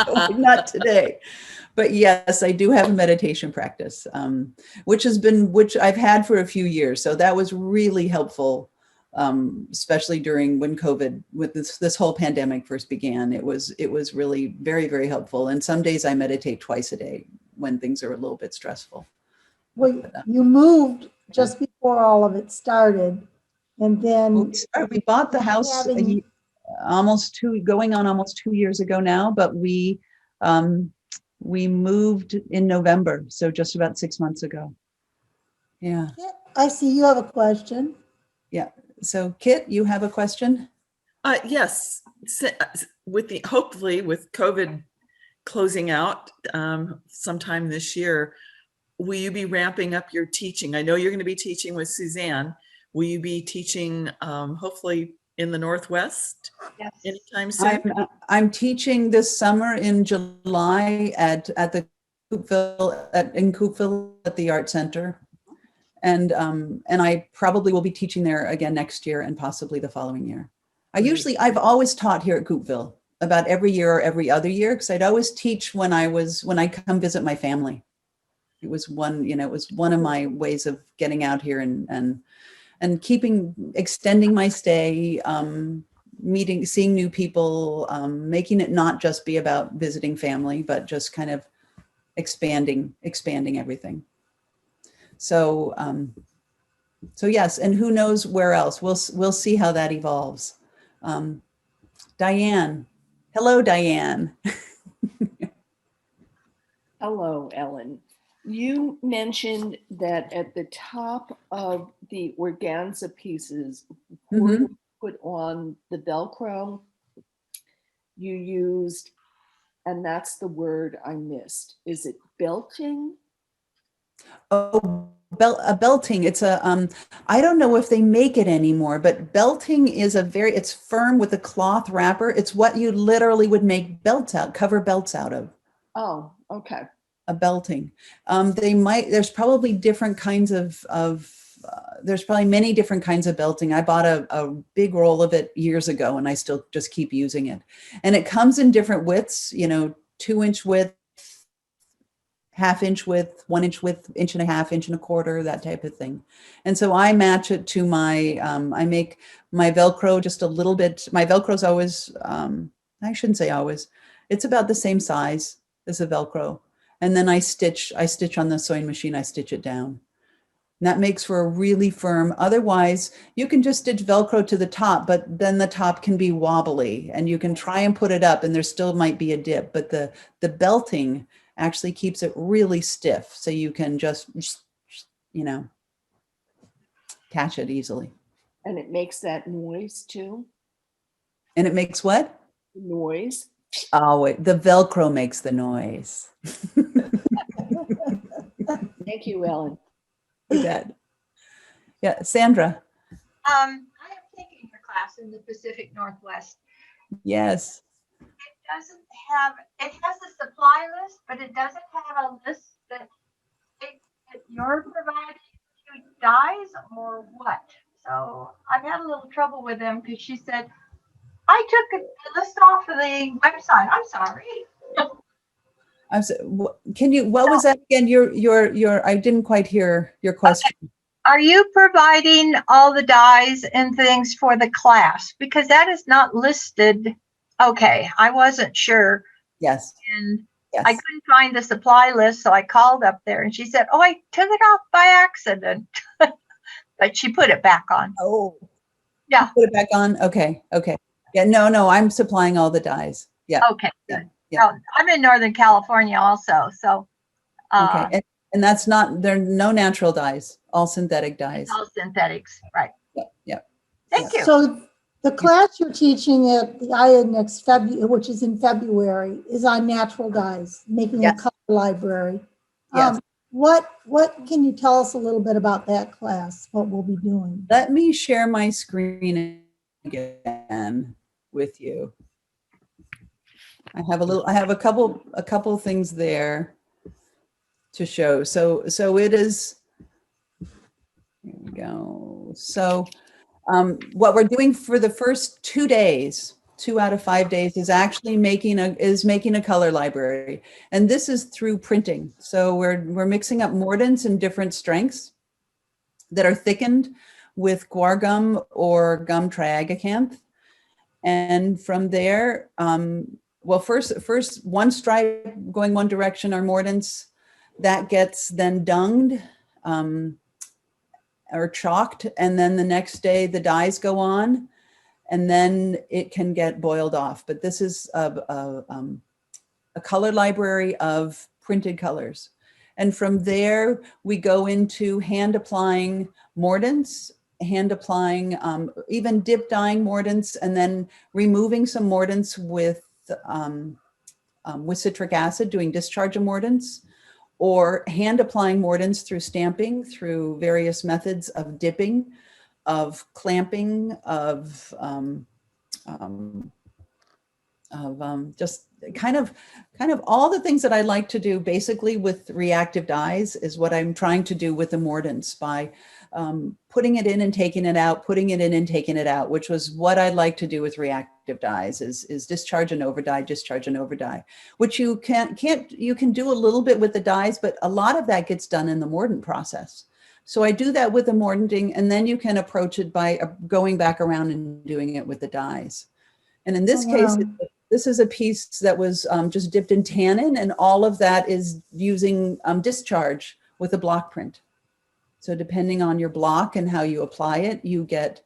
So not today. But yes, I do have a meditation practice, which I've had for a few years. So that was really helpful, especially when COVID, with this whole pandemic first began. It was really very, very helpful. And some days I meditate twice a day when things are a little bit stressful. Well, you moved just before all of it started. And then we bought the house almost 2 years ago now, but we moved in November, so just about 6 months ago. Yeah. I see you have a question. Yeah. So Kit, you have a question? Yes. Hopefully with COVID closing out sometime this year, will you be ramping up your teaching? I know you're going to be teaching with Suzanne. Will you be teaching hopefully in the Northwest anytime soon? I'm teaching this summer in July in Coupeville at the Art Center. And I probably will be teaching there again next year and possibly the following year. I've always taught here at Coupeville about every year or every other year, because I'd always teach when I come visit my family. It was one of my ways of getting out here and extending my stay, seeing new people, making it not just be about visiting family, but just kind of expanding everything. So yes, and who knows where else? We'll see how that evolves. Diane, hello, Diane. Hello, Ellen. You mentioned that at the top of the organza pieces, before you put on the Velcro, you used and that's the word I missed. Is it belting? Oh, belting. It's I don't know if they make it anymore, but belting is it's firm with a cloth wrapper. It's what you literally would make cover belts out of. Oh, okay. A belting. There's probably different kinds there's probably many different kinds of belting. I bought a big roll of it years ago and I still just keep using it. And it comes in different widths, 2-inch width, 1/2-inch width, 1-inch width, 1.5 inches, 1.25 inches, that type of thing. And so I match it to I make my Velcro just a little bit. My Velcro's always, I shouldn't say always, it's about the same size as a Velcro. And then I stitch on the sewing machine, I stitch it down. And that makes for a really firm. Otherwise, you can just stitch Velcro to the top, but then the top can be wobbly and you can try and put it up and there still might be a dip, but the belting actually keeps it really stiff. So you can just, catch it easily. And it makes that noise too? And it makes what? Noise. Oh, wait, the Velcro makes the noise. Thank you, Ellen. You bet. Yeah, Sandra. I am taking a class in the Pacific Northwest. Yes. It has a supply list, but it doesn't have a list that you're providing to dyes or what. So I've had a little trouble with them because she said, I took a list off of the website. I'm sorry. What was that again? I didn't quite hear your question. Okay. Are you providing all the dyes and things for the class? Because that is not listed. Okay, I wasn't sure. Yes. And yes. I couldn't find the supply list, so I called up there and she said, oh, I took it off by accident. But she put it back on. Oh. Yeah. Put it back on? Okay. Okay. Yeah, no, I'm supplying all the dyes. Yeah. Okay, good. Yeah. Yeah. Well, I'm in Northern California also, so. Okay, and that's there are no natural dyes, all synthetic dyes. All synthetics, right. Yeah. Thank you. So the class you're teaching at the IA next February, which is in February, is on natural dyes, making a color library. Yes. What can you tell us a little bit about that class, what we'll be doing? Let me share my screen again with you. I have a couple things there to show. So it is, here we go. So what we're doing for the first 2 days, 2 out of 5 days, is actually making a color library. And this is through printing. So we're mixing up mordants in different strengths that are thickened with guar gum or gum triagacanth. And from there, well, first one stripe going one direction are mordants. That gets then dunged or chalked. And then the next day the dyes go on and then it can get boiled off. But this is a color library of printed colors. And from there, we go into hand applying mordants, hand applying, even dip dyeing mordants, and then removing some mordants with citric acid, doing discharge of mordants, or hand applying mordants through stamping, through various methods of dipping, of clamping, of just kind of all the things that I like to do basically with reactive dyes is what I'm trying to do with the mordants by putting it in and taking it out, putting it in and taking it out, which was what I like to do with reactive dyes is discharge and overdye, discharge and overdye, which you can do a little bit with the dyes, but a lot of that gets done in the mordant process. So I do that with the mordanting, and then you can approach it by going back around and doing it with the dyes. And in this case, this is a piece that was just dipped in tannin, and all of that is using discharge with a block print. So depending on your block and how you apply it, you get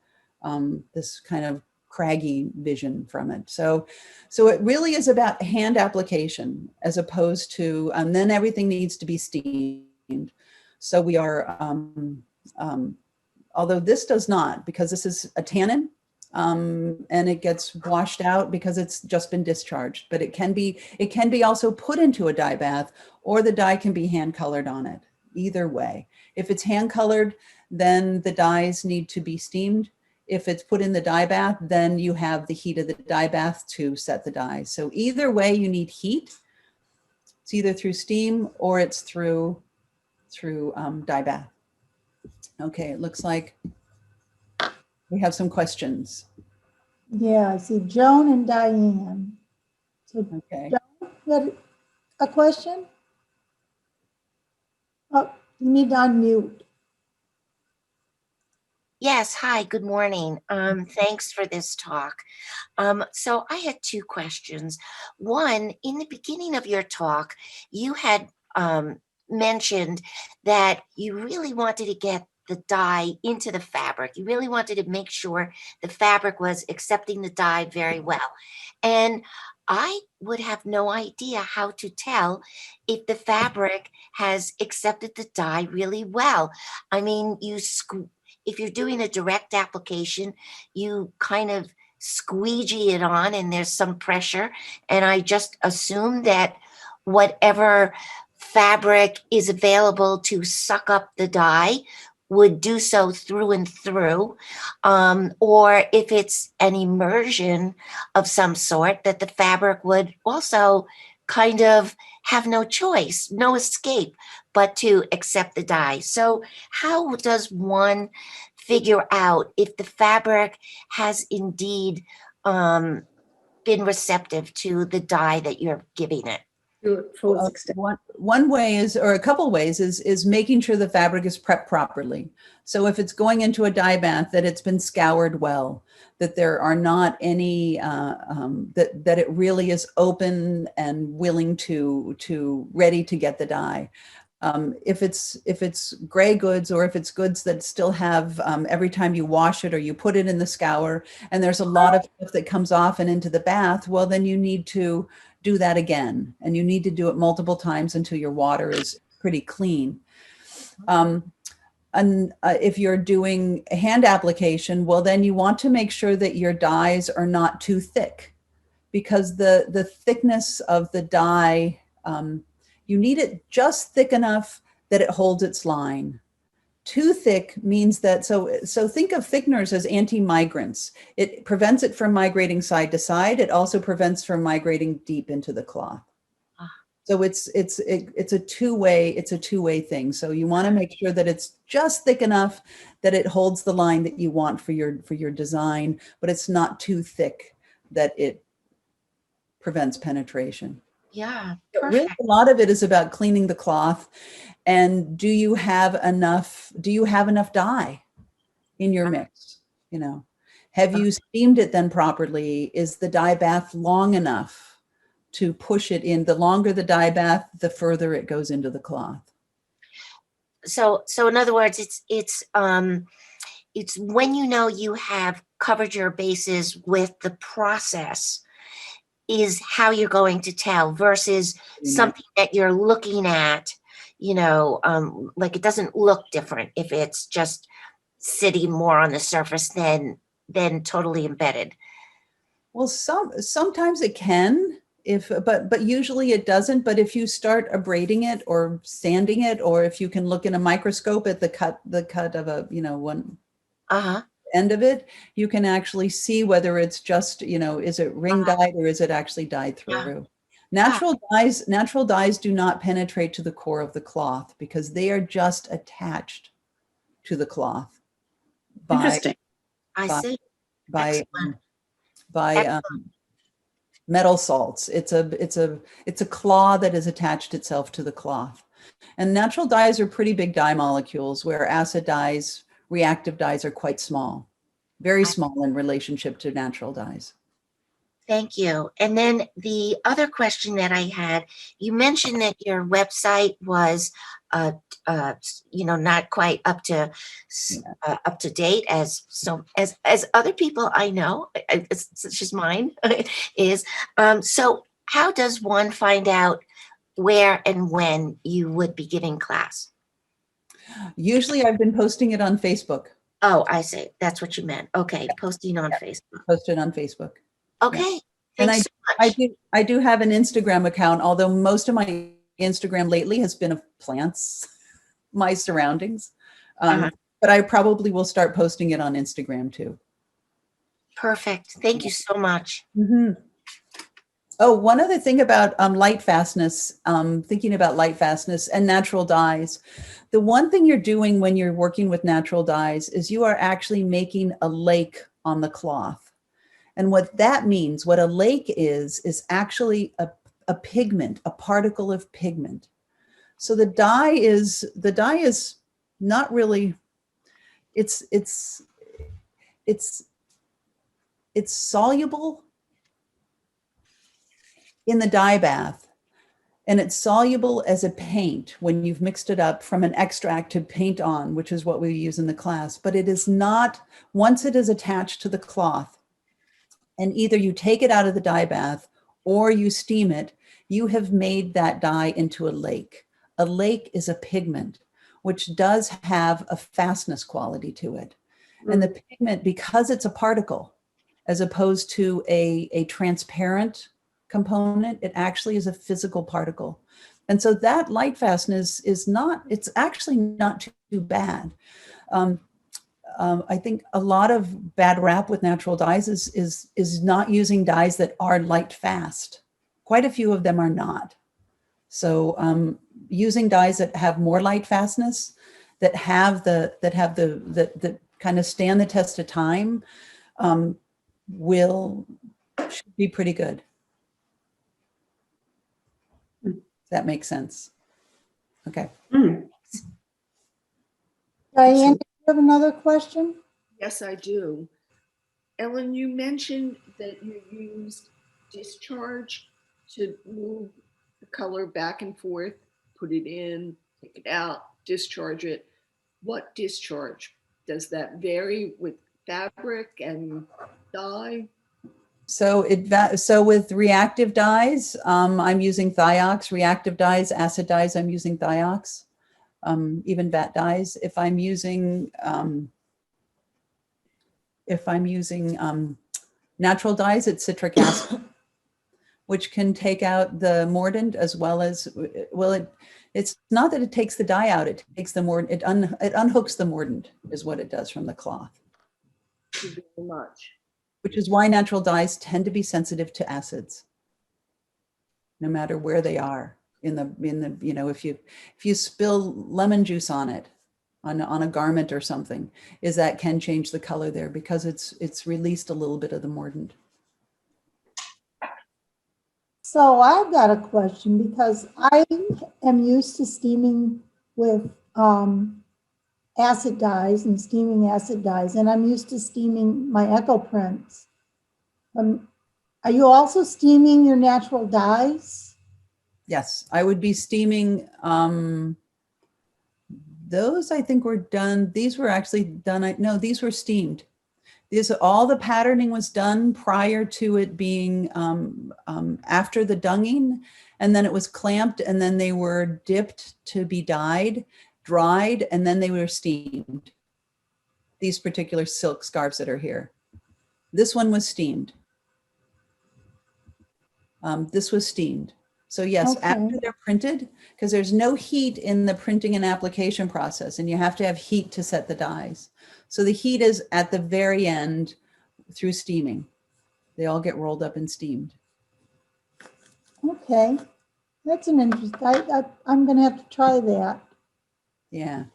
this kind of craggy vision from it. So it really is about hand application as opposed to, and then everything needs to be steamed. So we are, although this does not, because this is a tannin, and it gets washed out because it's just been discharged. But it can be also put into a dye bath, or the dye can be hand colored on it. Either way, if it's hand colored, then the dyes need to be steamed. If it's put in the dye bath, then you have the heat of the dye bath to set the dye. So either way, you need heat. It's either through steam or it's through dye bath. Okay, it looks like we have some questions. Yeah, I see Joan and Diane. So Okay. Joan, you had a question? Oh, you need to unmute. Yes, hi, good morning. Thanks for this talk. So I had two questions. One, in the beginning of your talk, you had mentioned that you really wanted to get the dye into the fabric. You really wanted to make sure the fabric was accepting the dye very well. And I would have no idea how to tell if the fabric has accepted the dye really well. I mean, if you're doing a direct application, you kind of squeegee it on and there's some pressure. And I just assume that whatever fabric is available to suck up the dye would do so through and through. Or if it's an immersion of some sort, that the fabric would also kind of have no choice, no escape, but to accept the dye. So how does one figure out if the fabric has indeed been receptive to the dye that you're giving it? One way is, or a couple ways, is making sure the fabric is prepped properly. So if it's going into a dye bath, that it's been scoured well, that there are not any, that it really is open and willing to ready to get the dye. If it's gray goods, or if it's goods that still have, every time you wash it or you put it in the scour and there's a lot of stuff that comes off and into the bath, well, then you need to do that again. And you need to do it multiple times until your water is pretty clean. And if you're doing a hand application, well, then you want to make sure that your dyes are not too thick, because the thickness of the dye, you need it just thick enough that it holds its line. Too thick means that, so think of thickeners as anti-migrants. It prevents it from migrating side to side. It also prevents from migrating deep into the cloth. So it's a two-way thing. So you want to make sure that it's just thick enough that it holds the line that you want for your design, but it's not too thick that it prevents penetration. Yeah, perfect. Really, a lot of it is about cleaning the cloth. And do you have enough dye in your mix? You know, have you steamed it then properly? Is the dye bath long enough to push it in? The longer the dye bath, the further it goes into the cloth. So in other words, it's when you know you have covered your bases with the process is how you're going to tell, versus something that you're looking at, you know, like it doesn't look different if it's just sitting more on the surface than totally embedded. Well, sometimes it can, but usually it doesn't. But if you start abrading it or sanding it, or if you can look in a microscope at the cut of a, you know, one end of it, you can actually see whether it's just, you know, is it ring dyed or is it actually dyed through? Natural dyes do not penetrate to the core of the cloth because they are just attached to the cloth by metal salts. It's a claw that has attached itself to the cloth. And natural dyes are pretty big dye molecules, where acid dyes, reactive dyes are quite small, very small in relationship to natural dyes. Thank you. And then the other question that I had, you mentioned that your website was, you know, not quite up to date as other people I know, such as mine, is. So how does one find out where and when you would be giving class? Usually I've been posting it on Facebook. Oh, I see. That's what you meant. Okay, posting on Facebook. Post it on Facebook. Okay, And thanks so much. I do have an Instagram account, although most of my Instagram lately has been of plants, my surroundings. But I probably will start posting it on Instagram too. Perfect. Thank you so much. Oh, one other thing about light fastness, thinking about light fastness and natural dyes. The one thing you're doing when you're working with natural dyes is you are actually making a lake on the cloth. And what that means, what a lake is actually a pigment, a particle of pigment. So the dye is not really, it's soluble in the dye bath, and it's soluble as a paint when you've mixed it up from an extract to paint on, which is what we use in the class. But it is not, once it is attached to the cloth, and either you take it out of the dye bath or you steam it, you have made that dye into a lake. A lake is a pigment, which does have a fastness quality to it. And the pigment, because it's a particle, as opposed to a transparent component, it actually is a physical particle. And so that light fastness is not, it's actually not too bad. I think a lot of bad rap with natural dyes is not using dyes that are light fast. Quite a few of them are not. So using dyes that have more light fastness, that kind of stand the test of time, should be pretty good. If that makes sense. Okay. Diane, do you have another question? Yes, I do. Ellen, you mentioned that you used discharge to move the color back and forth, put it in, take it out, discharge it. What discharge? Does that vary with fabric and dye? So with reactive dyes, I'm using Thiox. Reactive dyes, acid dyes, I'm using Thiox. Even vat dyes. If I'm using natural dyes, it's citric acid, which can take out the mordant as well as, well, it's not that it takes the dye out, it takes the mordant, it unhooks the mordant is what it does from the cloth. Thank you very much. Which is why natural dyes tend to be sensitive to acids, no matter where they are in the you know, if you spill lemon juice on it, on a garment or something, that can change the color there because it's released a little bit of the mordant. So I've got a question because I am used to steaming with acid dyes and steaming acid dyes, and I'm used to steaming my echo prints. Are you also steaming your natural dyes? Yes, I would be steaming. Those I think were done. These were actually done. No, these were steamed. All the patterning was done prior to it being after the dunging, and then it was clamped, and then they were dipped to be dyed, dried, and then they were steamed. These particular silk scarves that are here. This one was steamed. This was steamed. So yes, Okay. After they're printed, because there's no heat in the printing and application process, and you have to have heat to set the dyes. So the heat is at the very end through steaming. They all get rolled up and steamed. Okay, that's an interest. I'm going to have to try that. Yeah.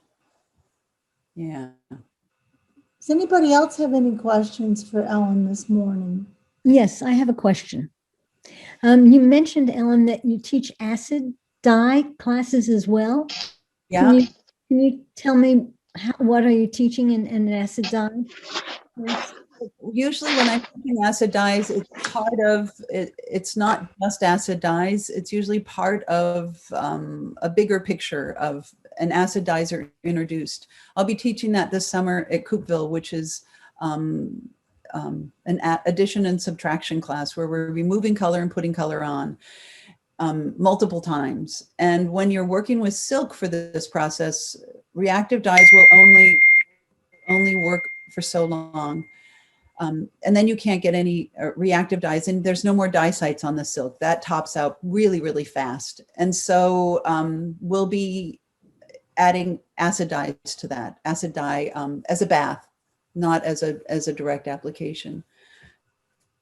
Yeah. Does anybody else have any questions for Ellen this morning? Yes, I have a question. You mentioned, Ellen, that you teach acid dye classes as well. Yeah. Can you tell me what are you teaching in acid dye? Usually when I'm teaching acid dyes, it's part of it. It's not just acid dyes. It's usually part of a bigger picture of an acid dyes are introduced. I'll be teaching that this summer at Coupeville, which is an addition and subtraction class where we're removing color and putting color on multiple times. And when you're working with silk for this process, reactive dyes will only only work for so long. And then you can't get any reactive dyes, and there's no more dye sites on the silk. That tops out really, really fast. And so we'll be adding acid dyes to that, acid dye as a bath, not as a direct application,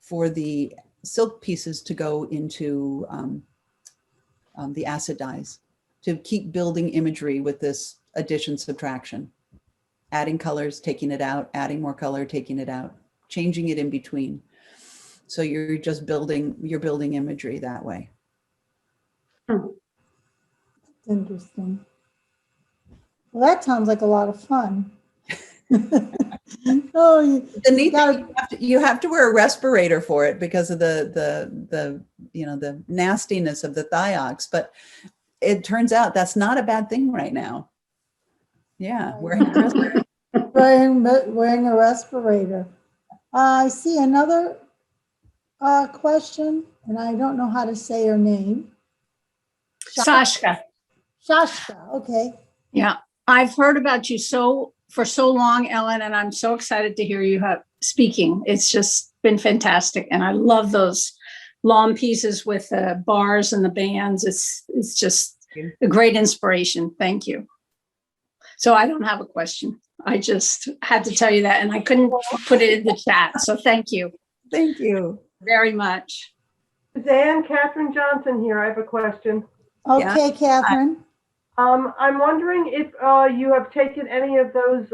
for the silk pieces to go into the acid dyes, to keep building imagery with this addition subtraction, adding colors, taking it out, adding more color, taking it out, changing it in between. So you're just building imagery that way. Interesting. Well, that sounds like a lot of fun. Oh, The neat thing, you have to wear a respirator for it because of the nastiness of the thiox, but it turns out that's not a bad thing right now. Yeah, wearing a respirator. wearing a respirator. I see another question, and I don't know how to say her name. Sashka. Shashka, okay. Yeah, I've heard about you for so long, Ellen, and I'm so excited to hear you speaking. It's just been fantastic, and I love those long pieces with the bars and the bands. It's just a great inspiration. Thank you. So I don't have a question. I just had to tell you that, and I couldn't put it in the chat. So thank you. Thank you very much. Suzanne, Catherine Johnson here. I have a question. Okay, yeah. Catherine. I'm wondering if you have taken any of those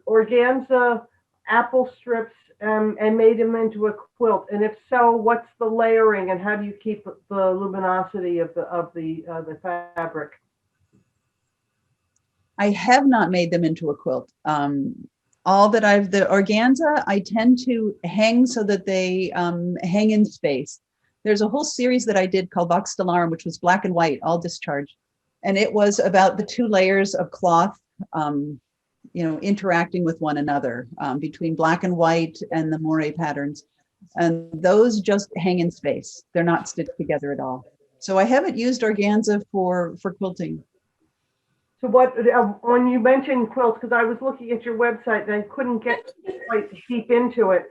organza apple strips and made them into a quilt, and if so, what's the layering and how do you keep the luminosity of the fabric? I have not made them into a quilt. All that the organza, I tend to hang so that they hang in space. There's a whole series that I did called Vox Stellarum, which was black and white, all discharged. And it was about the two layers of cloth, interacting with one another between black and white and the moire patterns. And those just hang in space. They're not stitched together at all. So I haven't used organza for quilting. So what, when you mentioned quilts, because I was looking at your website and I couldn't get quite deep into it.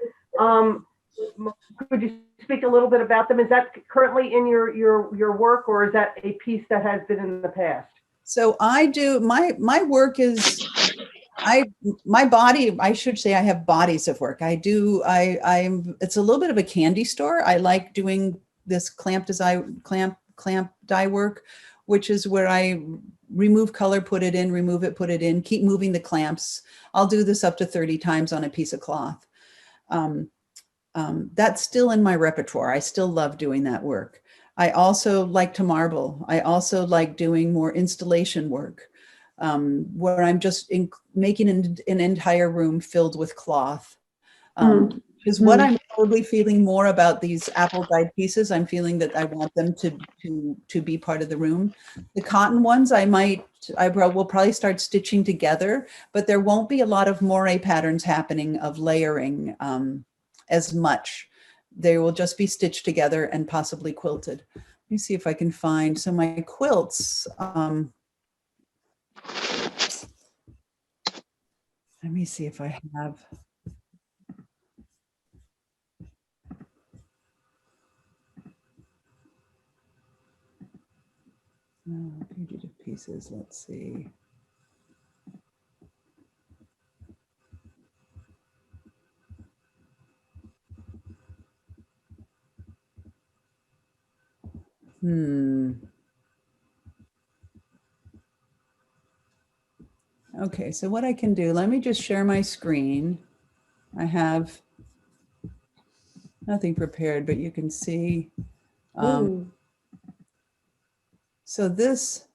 Could you speak a little bit about them? Is that currently in your work, or is that a piece that has been in the past? So I do, my work is, my body, I should say I have bodies of work. It's a little bit of a candy store. I like doing this clamp dye work, which is where I remove color, put it in, remove it, put it in, keep moving the clamps. I'll do this up to 30 times on a piece of cloth. That's still in my repertoire. I still love doing that work. I also like to marble. I also like doing more installation work, where I'm just making an entire room filled with cloth. Because what I'm probably feeling more about these apple dyed pieces, I'm feeling that I want them to be part of the room. The cotton ones, I will probably start stitching together, but there won't be a lot of moire patterns happening of layering as much. They will just be stitched together and possibly quilted. Let me see if I can find, so my quilts, let me see if I have. Fugitive pieces, let's see. Okay, so what I can do, let me just share my screen. I have nothing prepared, but you can see. So this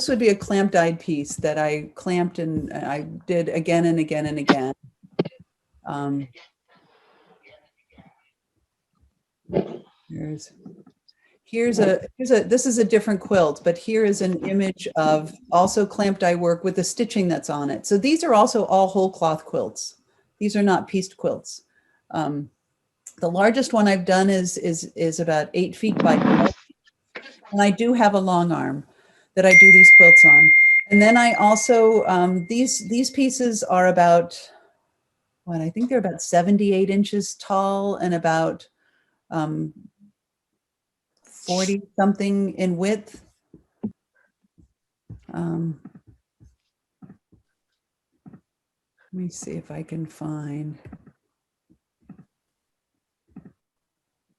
would be a clamp dyed piece that I clamped and I did again and again and again. This is a different quilt, but here is an image of also clamp dye work with the stitching that's on it. So these are also all whole cloth quilts. These are not pieced quilts. The largest one I've done is about 8 feet by 12. And I do have a long arm that I do these quilts on. And then I also, these pieces are about, what, I think they're about 78 inches tall and about 40 something in width. Let me see if I can find.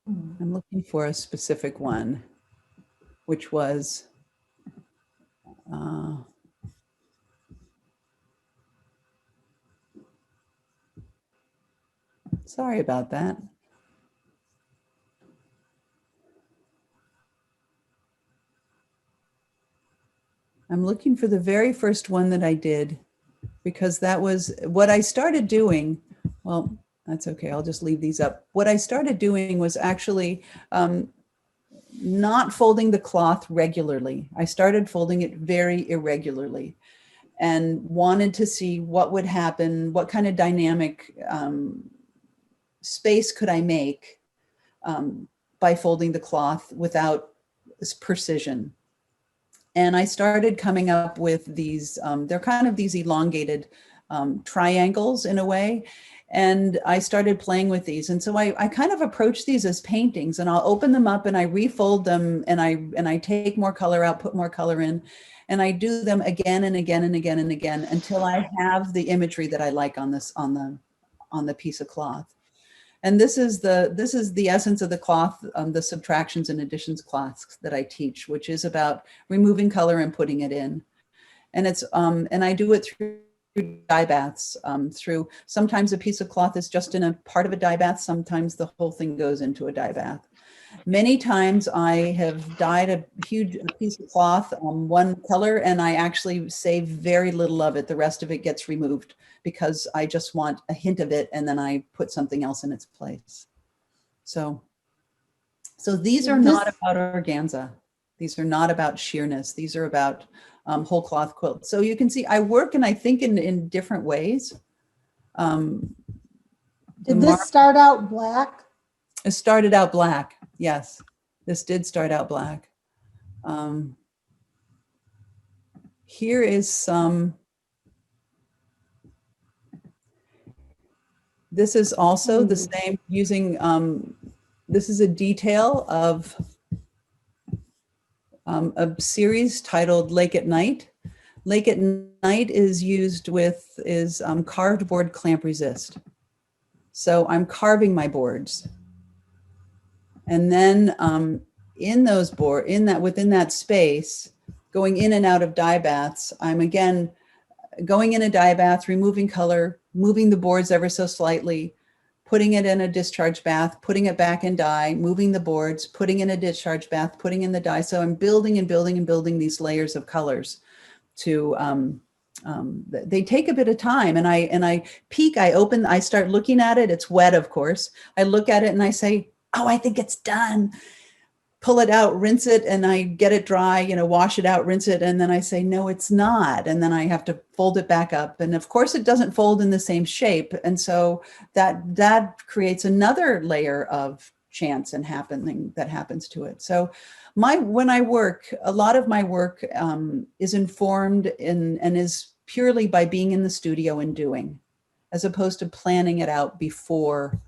I'm looking for a specific one, which was, sorry about that. I'm looking for the very first one that I did, because that was what I started doing. Well, that's okay. I'll just leave these up. What I started doing was actually not folding the cloth regularly. I started folding it very irregularly and wanted to see what would happen, what kind of dynamic space could I make by folding the cloth without precision. And I started coming up with these, they're kind of these elongated triangles in a way. And I started playing with these. And so I kind of approach these as paintings, and I'll open them up and I refold them, and I take more color out, put more color in, and I do them again and again and again and again until I have the imagery that I like on this, on the piece of cloth. And this is the essence of the cloth, the subtractions and additions class that I teach, which is about removing color and putting it in. And it's and I do it through dye baths. Through sometimes a piece of cloth is just in a part of a dye bath. Sometimes the whole thing goes into a dye bath. Many times I have dyed a huge piece of cloth one color, and I actually save very little of it. The rest of it gets removed because I just want a hint of it, and then I put something else in its place. So these are not about organza. These are not about sheerness. These are about whole cloth quilts. So you can see I work and I think in different ways. Did this start out black? It started out black. Yes, this did start out black. Here is some. This is also the same using, this is a detail of a series titled Lake at Night. Lake at Night is used with, carved board clamp resist. So I'm carving my boards. And then within that space, going in and out of dye baths, I'm again going in a dye bath, removing color, moving the boards ever so slightly, putting it in a discharge bath, putting it back in dye, moving the boards, putting in a discharge bath, putting in the dye. So I'm building and building and building these layers of colors to, they take a bit of time, and I peek, I start looking at it. It's wet, of course. I look at it and I say, oh, I think it's done. Pull it out, rinse it, and I get it dry, wash it out, rinse it. And then I say, no, it's not. And then I have to fold it back up. And of course it doesn't fold in the same shape. And so that creates another layer of chance and happening that happens to it. So when I work, a lot of my work is informed and is purely by being in the studio and doing, as opposed to planning it out before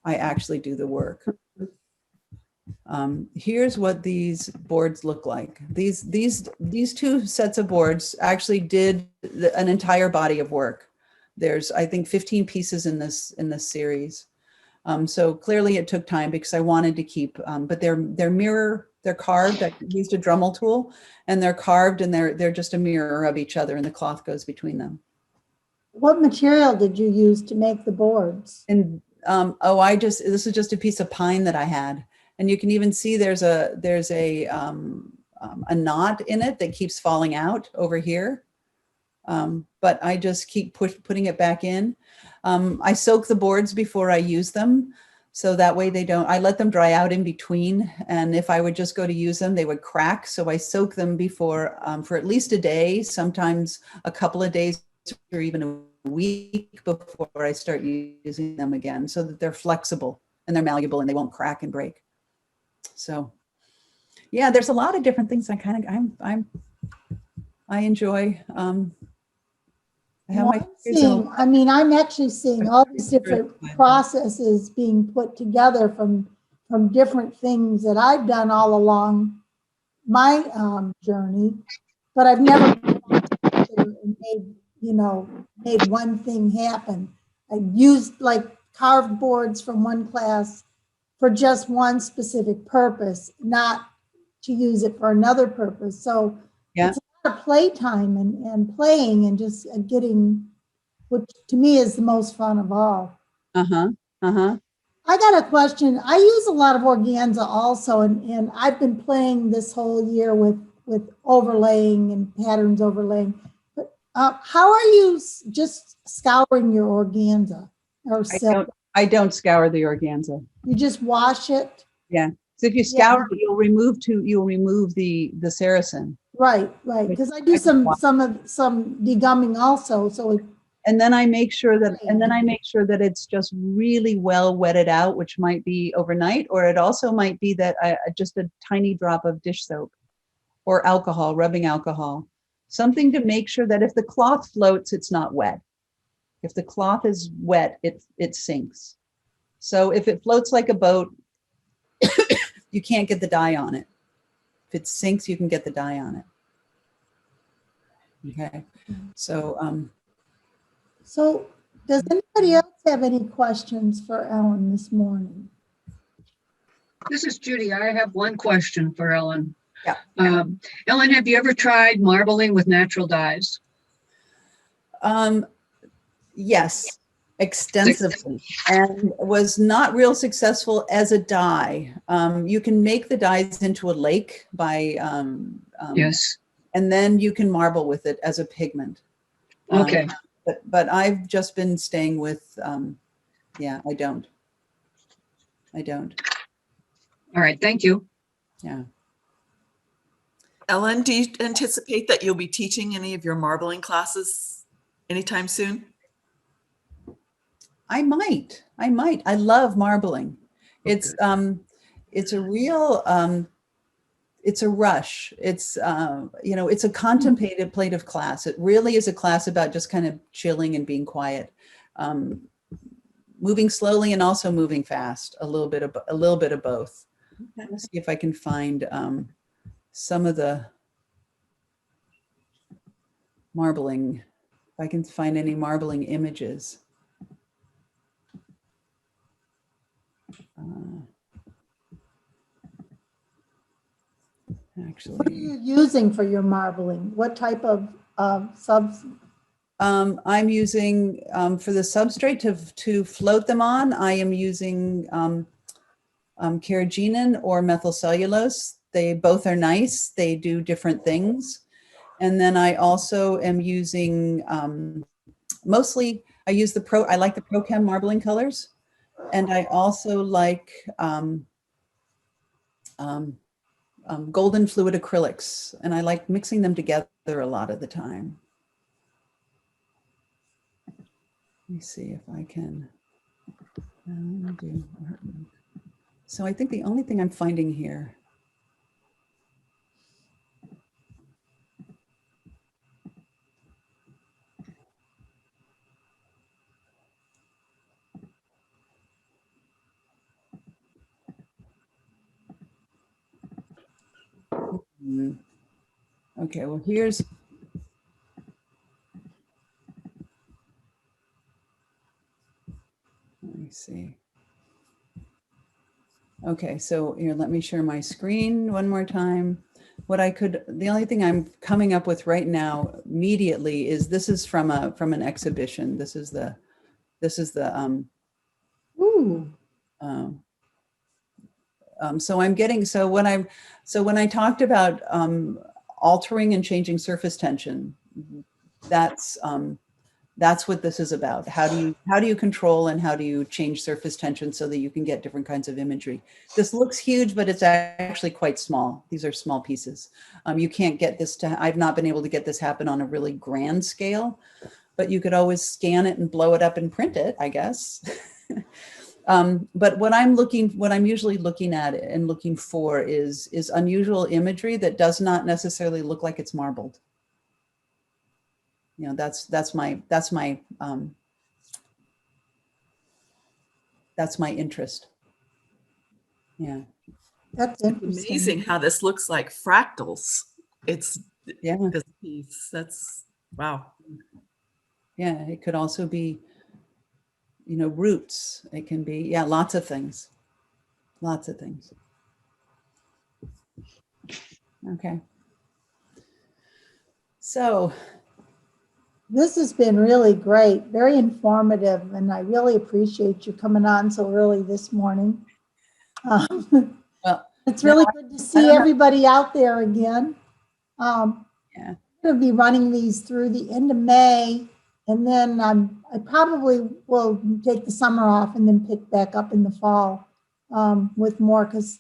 I actually do the work. Here's what these boards look like. These two sets of boards actually did an entire body of work. There's, I think, 15 pieces in this series. So clearly it took time because I wanted to keep, but they're carved. I used a Dremel tool, and they're carved, and they're just a mirror of each other, and the cloth goes between them. What material did you use to make the boards? And this is just a piece of pine that I had. And you can even see there's a knot in it that keeps falling out over here. But I just keep putting it back in. I soak the boards before I use them. So that way I let them dry out in between. And if I would just go to use them, they would crack. So I soak them before for at least a day, sometimes a couple of days or even a week before I start using them again, so that they're flexible and they're malleable and they won't crack and break. So yeah, there's a lot of different things. I enjoy. I have Well, my fingers in a lot I mean, I'm actually seeing all these of different interest. processes being put together from different things that I've done all along my journey, but I've never made, made one thing happen. I used like carved boards from one class for just one specific purpose, not to use it for another purpose. So Yeah. it's a lot of playtime and playing and just getting, which to me is the most fun of all. Uh-huh. Uh-huh. I got a question. I use a lot of organza also, and I've been playing this whole year with overlaying and patterns overlaying. But how are you just scouring your organza or silk? I don't scour the organza. You just wash it? Yeah. So if you scour it, you'll remove the Saracen. Right, right. Because I do some degumming also, so it. And then I make sure that it's just really well wetted out, which might be overnight, or it also might be that just a tiny drop of dish soap or alcohol, rubbing alcohol, something to make sure that if the cloth floats, it's not wet. If the cloth is wet, it sinks. So if it floats like a boat, you can't get the dye on it. If it sinks, you can get the dye on it. Okay. So does anybody else have any questions for Ellen this morning? This is Judy. I have one question for Ellen. Yeah. Ellen, have you ever tried marbling with natural dyes? Yes, extensively, and was not real successful as a dye. You can make the dyes into a lake by yes, and then you can marble with it as a pigment. Okay. But I've just been staying with yeah, I don't. All right, thank you. Yeah. Ellen, do you anticipate that you'll be teaching any of your marbling classes anytime soon? I might. I love marbling. Okay. It's a real it's a rush. It's it's a contemplative class. It really is a class about just kind of chilling and being quiet, moving slowly and also moving fast. A little bit of both. Okay. Let's see if I can find some of the marbling. If I can find any marbling images. Actually, What are you using for your marbling? What type of subs? I'm using for the substrate to float them on. I am using carrageenan or methylcellulose. They both are nice. They do different things. And then I also am using mostly I use I like the ProChem marbling colors, and I also like golden fluid acrylics, and I like mixing them together a lot of the time. Let me see if I can do. So I think the only thing I'm finding here. Okay, well, here's. Let me see. Okay, so here, let me share my screen one more time. The only thing I'm coming up with right now immediately is this is from an exhibition. This is the Ooh. So I'm getting, so when I talked about altering and changing surface tension, that's what this is about. How do you control and how do you change surface tension so that you can get different kinds of imagery? This looks huge, but it's actually quite small. These are small pieces. You can't get this I've not been able to get this happen on a really grand scale, but you could always scan it and blow it up and print it, I guess. But what I'm usually looking at and looking for is unusual imagery that does not necessarily look like it's marbled. you know, that's my interest. Yeah. That's It's interesting. amazing how this looks like fractals. It's Yeah. this piece. That's wow. Yeah. It could also be, you know, roots. It can be, yeah, lots of things. Lots of things. Okay. So This has been really great, very informative, and I really appreciate you coming on so early this morning. well, It's really good to see everybody out there again. Yeah. I'm going to be running these through the end of May, and then I probably will take the summer off and then pick back up in the fall with more, because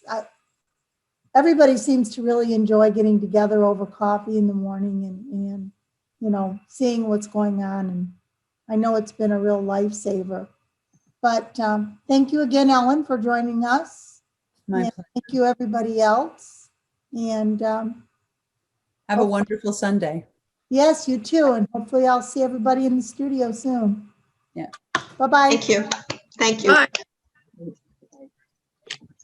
everybody seems to really enjoy getting together over coffee in the morning and you know, seeing what's going on. And I know it's been a real lifesaver. But thank you again, Ellen, for joining us. My And pleasure. thank you, everybody else. And Have a wonderful Sunday. yes, you too. And hopefully I'll see everybody in the studio soon. Yeah. Bye-bye. Thank you. Thank you. Bye.